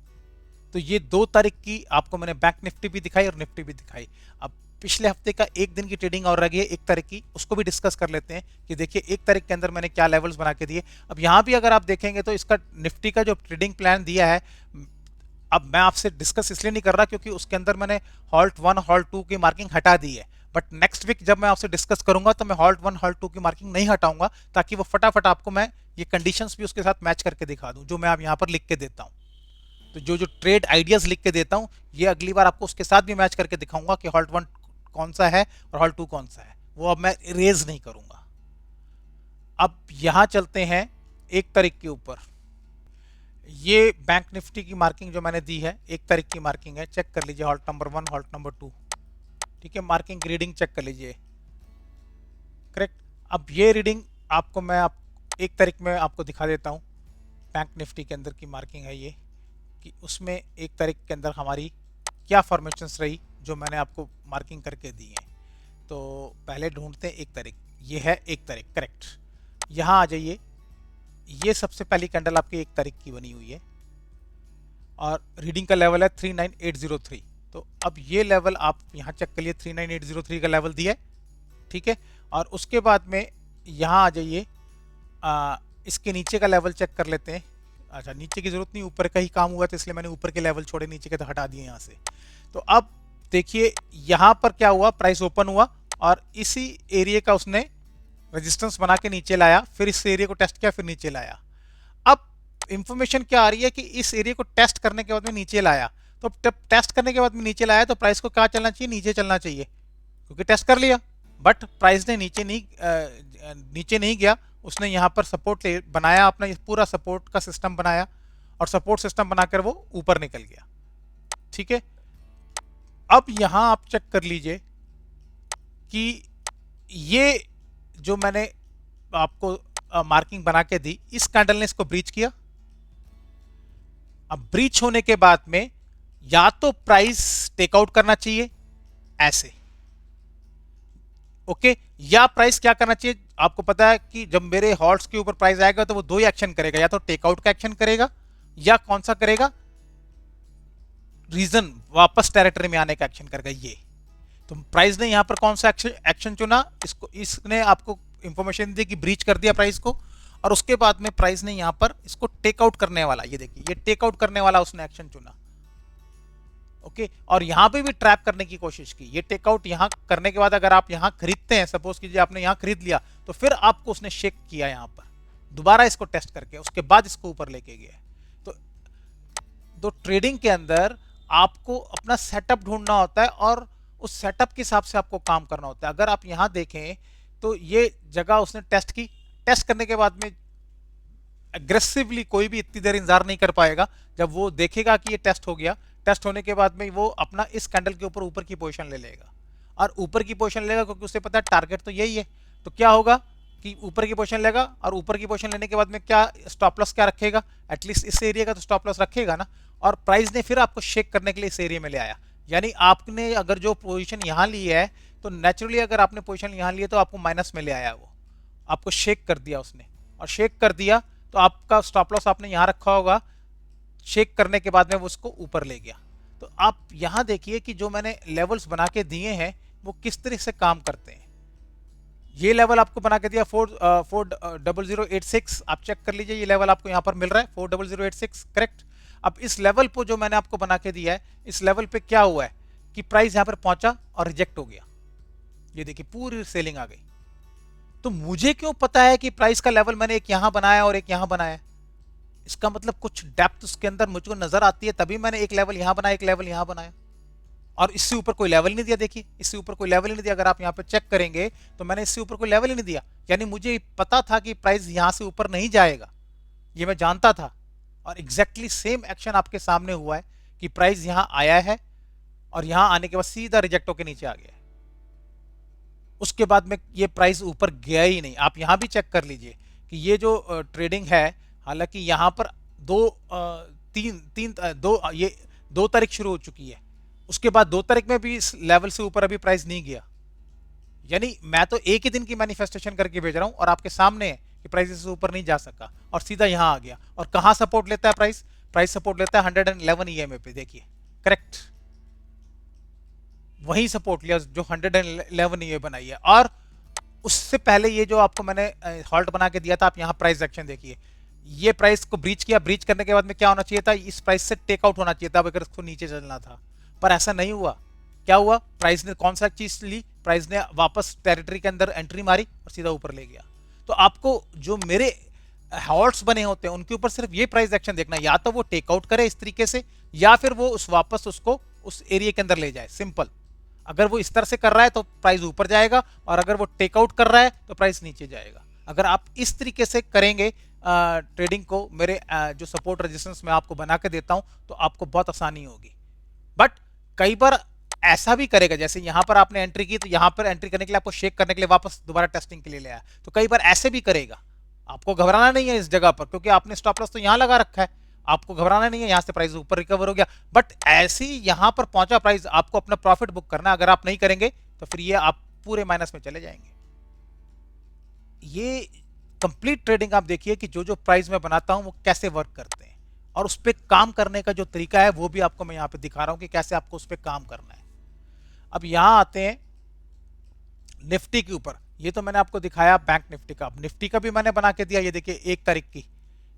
तो ये 2 तारीख की आपको मैंने बैंक निफ्टी भी दिखाई और निफ्टी भी दिखाई। अब पिछले हफ्ते का एक दिन की ट्रेडिंग और रह गई है 1 तारीख की, उसको भी डिस्कस कर लेते हैं कि देखिए 1 तारीख के अंदर मैंने क्या लेवल्स बना के दिए। अब यहाँ भी अगर आप देखेंगे तो इसका निफ्टी का जो ट्रेडिंग प्लान दिया है, अब मैं आपसे डिस्कस इसलिए नहीं कर रहा क्योंकि उसके अंदर मैंने हॉल्ट 1 हॉल्ट 2 की मार्किंग हटा दी है। बट नेक्स्ट वीक जब मैं आपसे डिस्कस करूंगा तो मैं हॉल्ट 1 हॉल्ट 2 की मार्किंग नहीं हटाऊंगा, ताकि वो फटाफट आपको मैं ये कंडीशंस भी उसके साथ मैच करके दिखा दूं जो मैं आप यहाँ पर लिख के देता हूँ। तो जो ट्रेड आइडियाज लिख के देता हूँ ये अगली बार आपको उसके साथ भी मैच करके दिखाऊंगा कि हॉल्ट 1 कौन सा है और हॉल्ट 2 कौन सा है, वो अब मैं इरेज नहीं करूंगा। अब यहां चलते हैं 1 तारीख के ऊपर। ये बैंक निफ्टी की मार्किंग जो मैंने दी है 1 तारीख की मार्किंग है, चेक कर लीजिए हॉल्ट नंबर 1 हॉल्ट नंबर 2, ठीक है। मार्किंग रीडिंग चेक कर लीजिए, करेक्ट। अब ये रीडिंग आपको मैं 1 तारीख में आपको दिखा देता हूँ। बैंक निफ्टी के अंदर की मार्किंग है ये, कि उसमें 1 तारीख के अंदर हमारी क्या फॉर्मेशंस रही जो मैंने आपको मार्किंग करके दी है। तो पहले ढूंढते हैं 1 तारीख, ये है 1 तारीख, करेक्ट। यहाँ आ जाइए, ये सबसे पहली कैंडल आपकी 1 तारीख की बनी हुई है और रीडिंग का लेवल है 39803। तो अब ये लेवल आप यहाँ चेक कर लिए, 39803 का लेवल दिया है, ठीक है। और उसके बाद में यहाँ आ जाइए, इसके नीचे का लेवल चेक कर लेते हैं। अच्छा, नीचे की जरूरत नहीं, ऊपर का ही काम हुआ तो इसलिए मैंने ऊपर के लेवल छोड़े, नीचे के तो हटा दिए यहाँ से। तो अब देखिए यहाँ पर क्या हुआ, प्राइस ओपन हुआ और इसी एरिया का उसने रेजिस्टेंस बना के नीचे लाया, फिर इस एरिया को टेस्ट किया, फिर नीचे लाया। अब इंफॉर्मेशन क्या आ रही है कि इस एरिया को टेस्ट करने के बाद में नीचे लाया, तो टेस्ट करने के बाद में नीचे लाया तो प्राइस को क्या चलना चाहिए, नीचे चलना चाहिए, क्योंकि टेस्ट कर लिया। बट प्राइस ने नीचे नहीं गया, उसने यहाँ पर सपोर्ट बनाया, अपना पूरा सपोर्ट का सिस्टम बनाया और सपोर्ट सिस्टम बनाकर वो ऊपर निकल गया, ठीक है। अब यहां आप चेक कर लीजिए कि ये जो मैंने आपको मार्किंग बना के दी, इस कैंडल ने इसको ब्रीच किया। अब ब्रीच होने के बाद में या तो प्राइस टेकआउट करना चाहिए ऐसे, ओके, या प्राइस क्या करना चाहिए, आपको पता है कि जब मेरे हॉल्ट्स के ऊपर प्राइस आएगा तो वो 2 ही एक्शन करेगा, या तो टेकआउट का एक्शन करेगा या कौन सा करेगा, रीजन वापस टेरिटरी में आने का एक्शन करेगा। ये तो प्राइस ने यहां पर कौन सा एक्शन चुना, इसने आपको इंफॉर्मेशन दी कि ब्रीच कर दिया प्राइस को, और उसके बाद में प्राइस ने यहां पर इसको टेकआउट करने वाला, ये देखिए ये टेकआउट करने वाला उसने एक्शन चुना, ओके। और यहां पे भी ट्रैप करने की कोशिश की। ये टेकआउट यहां करने के बाद अगर आप यहां खरीदते हैं, सपोज कीजिए आपने यहां खरीद लिया, तो फिर आपको उसने शेक किया यहां पर दोबारा इसको टेस्ट करके, उसके बाद इसको ऊपर लेके गया। तो ट्रेडिंग के अंदर आपको अपना सेटअप ढूंढना होता है और उस सेटअप के हिसाब से आपको काम करना होता है। अगर आप यहां देखें तो ये जगह उसने टेस्ट की, टेस्ट करने के बाद में एग्रेसिवली कोई भी इतनी देर इंतजार नहीं कर पाएगा। जब वो देखेगा कि ये टेस्ट हो गया, टेस्ट होने के बाद में वो अपना इस कैंडल के ऊपर की पोजीशन ले लेगा, और ऊपर की पोजीशन लेगा क्योंकि उसे पता है टारगेट तो यही है। तो क्या होगा कि ऊपर की पोजीशन लेगा, और ऊपर की पोजीशन लेने के बाद में क्या स्टॉप लॉस क्या रखेगा, एटलीस्ट इस एरिया का तो स्टॉप लॉस रखेगा ना। और प्राइस ने फिर आपको शेक करने के लिए इस एरिया में ले आया, यानी आपने अगर जो पोजीशन यहां ली है तो नेचुरली अगर आपने पोजीशन यहां ली है तो आपको माइनस में ले आया, वो आपको शेक कर दिया उसने, और शेक कर दिया तो आपका स्टॉप लॉस आपने यहां रखा होगा, शेक करने के बाद में वो उसको ऊपर ले गया। तो आप यहां देखिए कि जो मैंने लेवल्स बना के दिए हैं वो किस तरह से काम करते हैं। ये लेवल आपको बना के दिया 40086, आप चेक कर लीजिए, ये लेवल आपको यहाँ पर मिल रहा है 40086, करेक्ट। अब इस लेवल पर जो मैंने आपको बना के दिया है, इस लेवल पे क्या हुआ है कि प्राइस यहाँ पर पहुंचा और रिजेक्ट हो गया। ये देखिए पूरी सेलिंग आ गई। तो मुझे क्यों पता है कि प्राइस का लेवल मैंने एक यहां बनाया और एक यहां बनाया? इसका मतलब कुछ डेप्थ उसके अंदर मुझको नजर आती है, तभी मैंने एक लेवल यहां बनाया, एक लेवल यहां बनाया, और इससे ऊपर कोई लेवल नहीं दिया। देखिए इससे ऊपर कोई लेवल ही नहीं दिया। अगर आप यहाँ पे चेक करेंगे तो मैंने इससे ऊपर कोई लेवल ही नहीं दिया, यानी मुझे पता था कि प्राइस यहां से ऊपर नहीं जाएगा, ये मैं जानता था। और एग्जैक्टली सेम एक्शन आपके सामने हुआ है कि प्राइस यहां आया है और यहां आने के बाद सीधा रिजेक्ट होकर नीचे आ गया है। उसके बाद में ये प्राइस ऊपर गया ही नहीं। आप यहां भी चेक कर लीजिए कि ये जो ट्रेडिंग है, हालांकि यहां पर ये 2 तारीख शुरू हो चुकी है, उसके बाद 2 तारीख में भी इस लेवल से ऊपर अभी प्राइस नहीं गया। यानी मैं तो एक ही दिन की मैनिफेस्टेशन करके भेज रहा हूं और आपके सामने है कि प्राइस से ऊपर नहीं जा सका और सीधा यहां आ गया। और कहां सपोर्ट लेता है प्राइस? प्राइस सपोर्ट लेता है 111 ईएमए पे, देखिए करेक्ट, वही सपोर्ट लिया जो 111 ये बनाई है। और उससे पहले ये जो आपको मैंने हॉल्ट बना के दिया था, आप यहाँ प्राइस एक्शन देखिए, ये प्राइस को ब्रीच किया, ब्रीच करने के बाद में क्या होना चाहिए था, इस प्राइस से टेक आउट होना चाहिए था अगर इसको नीचे चलना था, पर ऐसा नहीं हुआ। क्या हुआ, प्राइस ने कौन सा चीज ली, प्राइस ने वापस टेरिटरी के अंदर एंट्री मारी और सीधा ऊपर ले गया। तो आपको जो मेरे हॉल्ट्स बने होते हैं उनके ऊपर सिर्फ ये प्राइस एक्शन देखना, या तो वो टेक आउट करे इस तरीके से, या फिर वो वापस उसको उस एरिया के अंदर ले जाए, सिंपल। अगर वो इस तरह से कर रहा है तो प्राइस ऊपर जाएगा, और अगर वो टेकआउट कर रहा है तो प्राइस नीचे जाएगा। अगर आप इस तरीके से करेंगे ट्रेडिंग को, मेरे जो सपोर्ट रेजिस्टेंस मैं आपको बना के देता हूं, तो आपको बहुत आसानी होगी। बट कई बार ऐसा भी करेगा, जैसे यहां पर आपने एंट्री की, तो यहां पर एंट्री करने के लिए आपको शेक करने के लिए वापस दोबारा टेस्टिंग के लिए ले आया, तो कई बार ऐसे भी करेगा। आपको घबराना नहीं है इस जगह पर, क्योंकि आपने स्टॉप लॉस तो यहां लगा रखा है, आपको घबराना नहीं है। यहां से प्राइस ऊपर रिकवर हो गया, बट ऐसे ही यहां पर पहुंचा प्राइस, आपको अपना प्रॉफिट बुक करना। अगर आप नहीं करेंगे तो फिर ये आप पूरे माइनस में चले जाएंगे। ये कंप्लीट ट्रेडिंग आप देखिए कि जो जो प्राइस मैं बनाता हूं वो कैसे वर्क करते हैं, और उस पर काम करने का जो तरीका है वो भी आपको मैं यहां पे दिखा रहा हूं कि कैसे आपको उस पर काम करना है। अब यहां आते हैं निफ्टी के ऊपर। ये तो मैंने आपको दिखाया बैंक निफ्टी का। अब निफ्टी का भी मैंने बना के दिया, ये देखिए 1 तारीख की,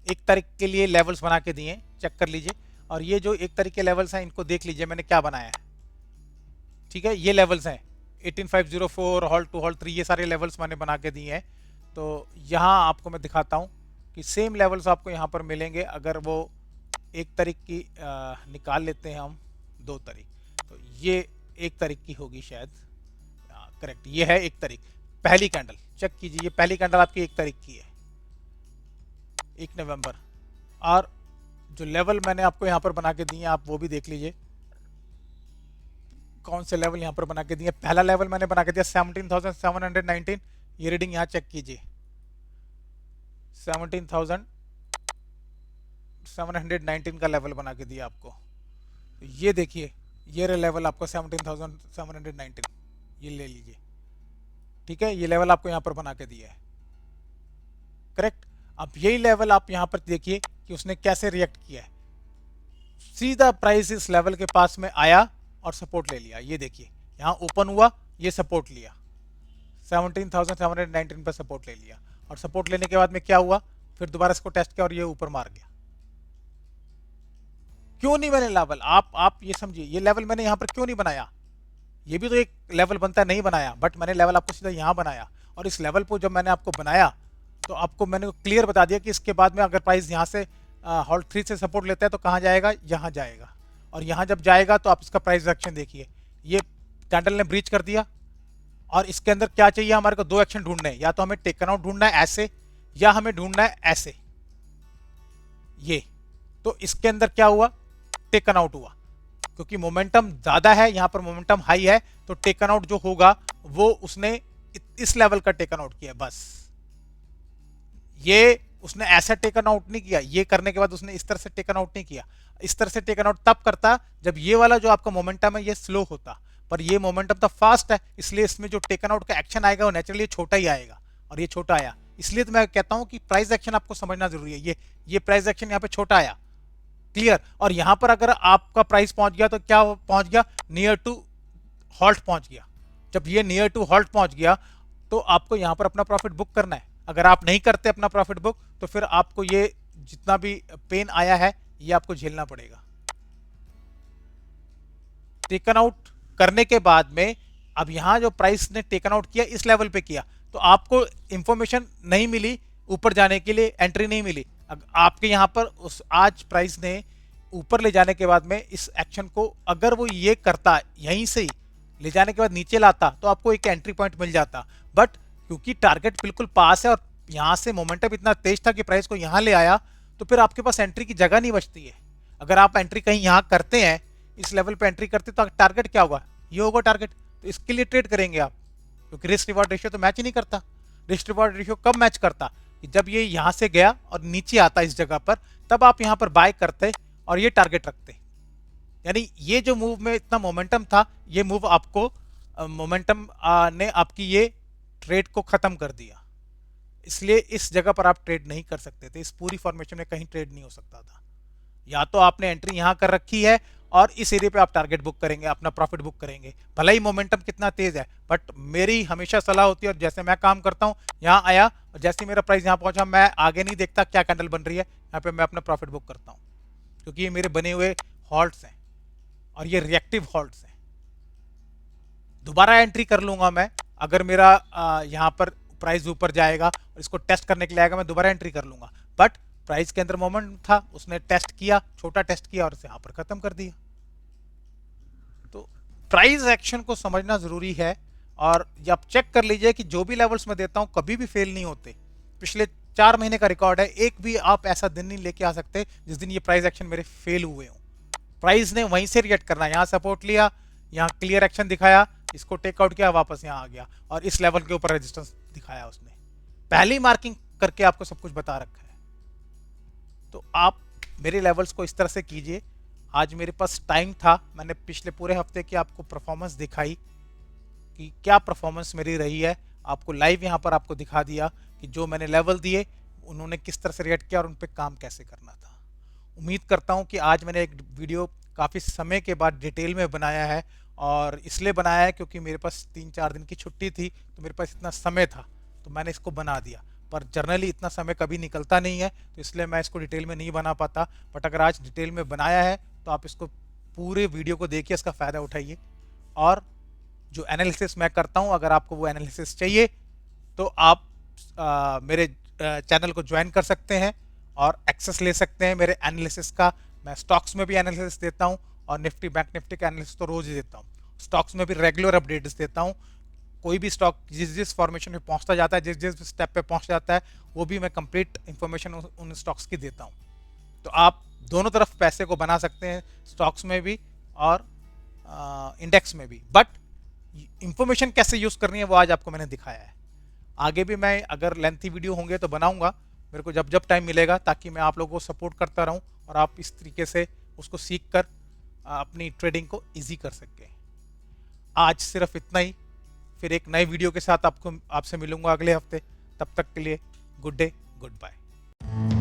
1 तारीख के लिए लेवल्स बना के दिए, चेक कर लीजिए। और ये जो 1 तारीख के लेवल्स हैं इनको देख लीजिए मैंने क्या बनाया है, ठीक है। ये लेवल्स हैं 18504, हॉल्ट 2, हॉल्ट 3, ये सारे लेवल्स मैंने बना के दिए हैं। तो यहाँ आपको मैं दिखाता हूँ कि सेम लेवल्स आपको यहाँ पर मिलेंगे। अगर वो 1 तारीख की निकाल लेते हैं हम, 2 तारीख, तो ये 1 तारीख की होगी शायद, करेक्ट, ये है 1 तारीख, पहली कैंडल चेक कीजिए, ये पहली कैंडल आपकी 1 तारीख की है, 1 नवंबर। और जो लेवल मैंने आपको यहाँ पर बना के दिए आप वो भी देख लीजिए, कौन से लेवल यहाँ पर बना के दिए। पहला लेवल मैंने बना के दिया 17,719, ये रीडिंग यहाँ चेक कीजिए, 17,719 का लेवल बना के दिया आपको। ये देखिए, ये लेवल आपको 17,719, ये ले लीजिए, ठीक है। ये लेवल आपको यहाँ पर बना के दिया है, करेक्ट। अब यही लेवल आप यहाँ पर देखिए कि उसने कैसे रिएक्ट किया है। सीधा प्राइस इस लेवल के पास में आया और सपोर्ट ले लिया। ये देखिए यहाँ ओपन हुआ, ये सपोर्ट लिया, 17,719 पर सपोर्ट ले लिया, और सपोर्ट लेने के बाद में क्या हुआ, फिर दोबारा इसको टेस्ट किया और ये ऊपर मार गया। क्यों नहीं मैंने लेवल, आप ये समझिए, ये लेवल मैंने यहाँ पर क्यों नहीं बनाया, ये भी तो एक लेवल बनता है, नहीं बनाया, बट मैंने लेवल आपको सीधा यहाँ बनाया। और इस लेवल को जब मैंने आपको बनाया तो आपको मैंने क्लियर बता दिया कि इसके बाद में अगर प्राइस यहाँ से हॉल्ट 3 से सपोर्ट लेता है तो कहाँ जाएगा, यहाँ जाएगा। और यहाँ जब जाएगा तो आप इसका प्राइस एक्शन देखिए, ये कैंडल ने ब्रीच कर दिया, और इसके अंदर क्या चाहिए हमारे को, 2 एक्शन ढूंढने हैं, या तो हमें टेकन आउट ढूंढना है ऐसे, या हमें ढूंढना है ऐसे, ये। तो इसके अंदर क्या हुआ, टेकन आउट हुआ, क्योंकि मोमेंटम ज्यादा है, यहां पर मोमेंटम हाई है, तो टेकन आउट जो होगा वो उसने इस लेवल का टेकन आउट किया, बस। ये उसने ऐसा टेकन आउट नहीं किया, ये करने के बाद उसने इस तरह से टेकन आउट नहीं किया। इस तरह से टेकन आउट तब करता जब ये वाला जो आपका मोमेंटम है ये स्लो होता, पर ये मोमेंटम तो फास्ट है, इसलिए इसमें जो टेकन आउट का एक्शन आएगा वो नेचुरली छोटा ही आएगा, और ये छोटा आया। इसलिए तो मैं कहता हूं कि प्राइस एक्शन आपको समझना जरूरी है। ये प्राइस एक्शन यहाँ पे छोटा आया, क्लियर। और यहां पर अगर आपका प्राइस पहुंच गया तो क्या पहुंच गया, नियर टू हॉल्ट पहुंच गया, जब ये नियर टू हॉल्ट पहुंच गया तो आपको यहाँ पर अपना प्रॉफिट बुक करना है। अगर आप नहीं करते अपना प्रॉफिट बुक तो फिर आपको ये जितना भी पेन आया है ये आपको झेलना पड़ेगा। टेकन आउट करने के बाद में अब यहाँ जो प्राइस ने टेकन आउट किया इस लेवल पे किया तो आपको इंफॉर्मेशन नहीं मिली, ऊपर जाने के लिए एंट्री नहीं मिली। आपके यहाँ पर उस आज प्राइस ने ऊपर ले जाने के बाद में इस एक्शन को अगर वो ये करता यहीं से ही ले जाने के बाद नीचे लाता तो आपको एक एंट्री पॉइंट मिल जाता, बट क्योंकि टारगेट बिल्कुल पास है और यहाँ से मोमेंटम इतना तेज था कि प्राइस को यहाँ ले आया तो फिर आपके पास एंट्री की जगह नहीं बचती है। अगर आप एंट्री कहीं यहाँ करते हैं, इस लेवल पे एंट्री करते तो टारगेट क्या होगा, ये होगा टारगेट, तो इसके लिए ट्रेड करेंगे आप, क्योंकि रिस्क रिवॉर्ड रेशियो तो मैच ही नहीं करता। रिस्क रिवॉर्ड रेशियो कब मैच करता कि जब ये यहाँ से गया और नीचे आता इस जगह पर, तब आप यहाँ पर बाय करते और ये टारगेट रखते। यानी ये जो मूव में इतना मोमेंटम था, ये मूव आपको मोमेंटम ने आपकी ये ट्रेड को खत्म कर दिया, इसलिए इस जगह पर आप ट्रेड नहीं कर सकते थे। इस पूरी फॉर्मेशन में कहीं ट्रेड नहीं हो सकता था। या तो आपने एंट्री यहां कर रखी है और इस एरिया पे आप टारगेट बुक करेंगे, अपना प्रॉफिट बुक करेंगे, भले ही मोमेंटम कितना तेज है, बट मेरी हमेशा सलाह होती है और जैसे मैं काम करता हूं, यहां आया और जैसे मेरा प्राइस यहां पहुंचा, मैं आगे नहीं देखता क्या कैंडल बन रही है, यहाँ पे मैं अपना प्रॉफिट बुक करता हूँ, क्योंकि ये मेरे बने हुए हॉल्ट्स हैं और ये रिएक्टिव हॉल्ट्स हैं। दोबारा एंट्री कर लूंगा मैं, अगर मेरा यहाँ पर प्राइस ऊपर जाएगा और इसको टेस्ट करने के लिए आएगा, मैं दोबारा एंट्री कर लूंगा, बट प्राइस के अंदर मोमेंट था, उसने टेस्ट किया, छोटा टेस्ट किया और इसे यहाँ पर खत्म कर दिया। तो प्राइस एक्शन को समझना जरूरी है और आप चेक कर लीजिए कि जो भी लेवल्स में देता हूं कभी भी फेल नहीं होते। पिछले 4 महीने का रिकॉर्ड है, एक भी आप ऐसा दिन नहीं लेके आ सकते जिस दिन ये प्राइस एक्शन मेरे फेल हुए हों। प्राइस ने वहीं से रिएक्ट करना, यहाँ सपोर्ट लिया, यहाँ क्लियर एक्शन दिखाया, इसको टेकआउट किया, वापस यहाँ आ गया और इस लेवल के ऊपर रेजिस्टेंस दिखाया उसने। पहली मार्किंग करके आपको सब कुछ बता रखा है। तो आप मेरे लेवल्स को इस तरह से कीजिए। आज मेरे पास टाइम था, मैंने पिछले पूरे हफ्ते की आपको परफॉर्मेंस दिखाई कि क्या परफॉर्मेंस मेरी रही है, आपको लाइव यहाँ पर आपको दिखा दिया कि जो मैंने लेवल दिए उन्होंने किस तरह से रिएक्ट किया और उन पर काम कैसे करना था। उम्मीद करता हूँ कि आज मैंने एक वीडियो काफ़ी समय के बाद डिटेल में बनाया है और इसलिए बनाया है क्योंकि मेरे पास 3-4 दिन की छुट्टी थी, तो मेरे पास इतना समय था तो मैंने इसको बना दिया। पर जर्नली इतना समय कभी निकलता नहीं है तो इसलिए मैं इसको डिटेल में नहीं बना पाता, बट अगर आज डिटेल में बनाया है तो आप इसको पूरे वीडियो को देखिए, इसका फ़ायदा उठाइए। और जो एनालिसिस मैं करता हूँ, अगर आपको वो एनालिसिस चाहिए तो आप मेरे चैनल को ज्वाइन कर सकते हैं और एक्सेस ले सकते हैं मेरे एनालिसिस का। मैं स्टॉक्स में भी एनालिसिस देता हूँ और निफ्टी बैंक निफ्टी का एनालिसिस तो रोज ही देता हूँ। स्टॉक्स में भी रेगुलर अपडेट्स देता हूँ। कोई भी स्टॉक जिस जिस फॉर्मेशन में पहुंचता जाता है, जिस जिस स्टेप पे पहुंच जाता है, वो भी मैं कंप्लीट इंफॉर्मेशन उन स्टॉक्स की देता हूँ। तो आप दोनों तरफ पैसे को बना सकते हैं, स्टॉक्स में भी और इंडेक्स में भी, बट इंफॉर्मेशन कैसे यूज करनी है वो आज आपको मैंने दिखाया है। आगे भी मैं अगर लेंथी वीडियो होंगे तो बनाऊंगा, मेरे को जब जब टाइम मिलेगा, ताकि मैं आप लोगों को सपोर्ट करता रहूं और आप इस तरीके से उसको सीख कर अपनी ट्रेडिंग को ईजी कर सकें। आज सिर्फ इतना ही, फिर एक नए वीडियो के साथ आपसे मिलूंगा अगले हफ्ते। तब तक के लिए गुड डे, गुड बाय।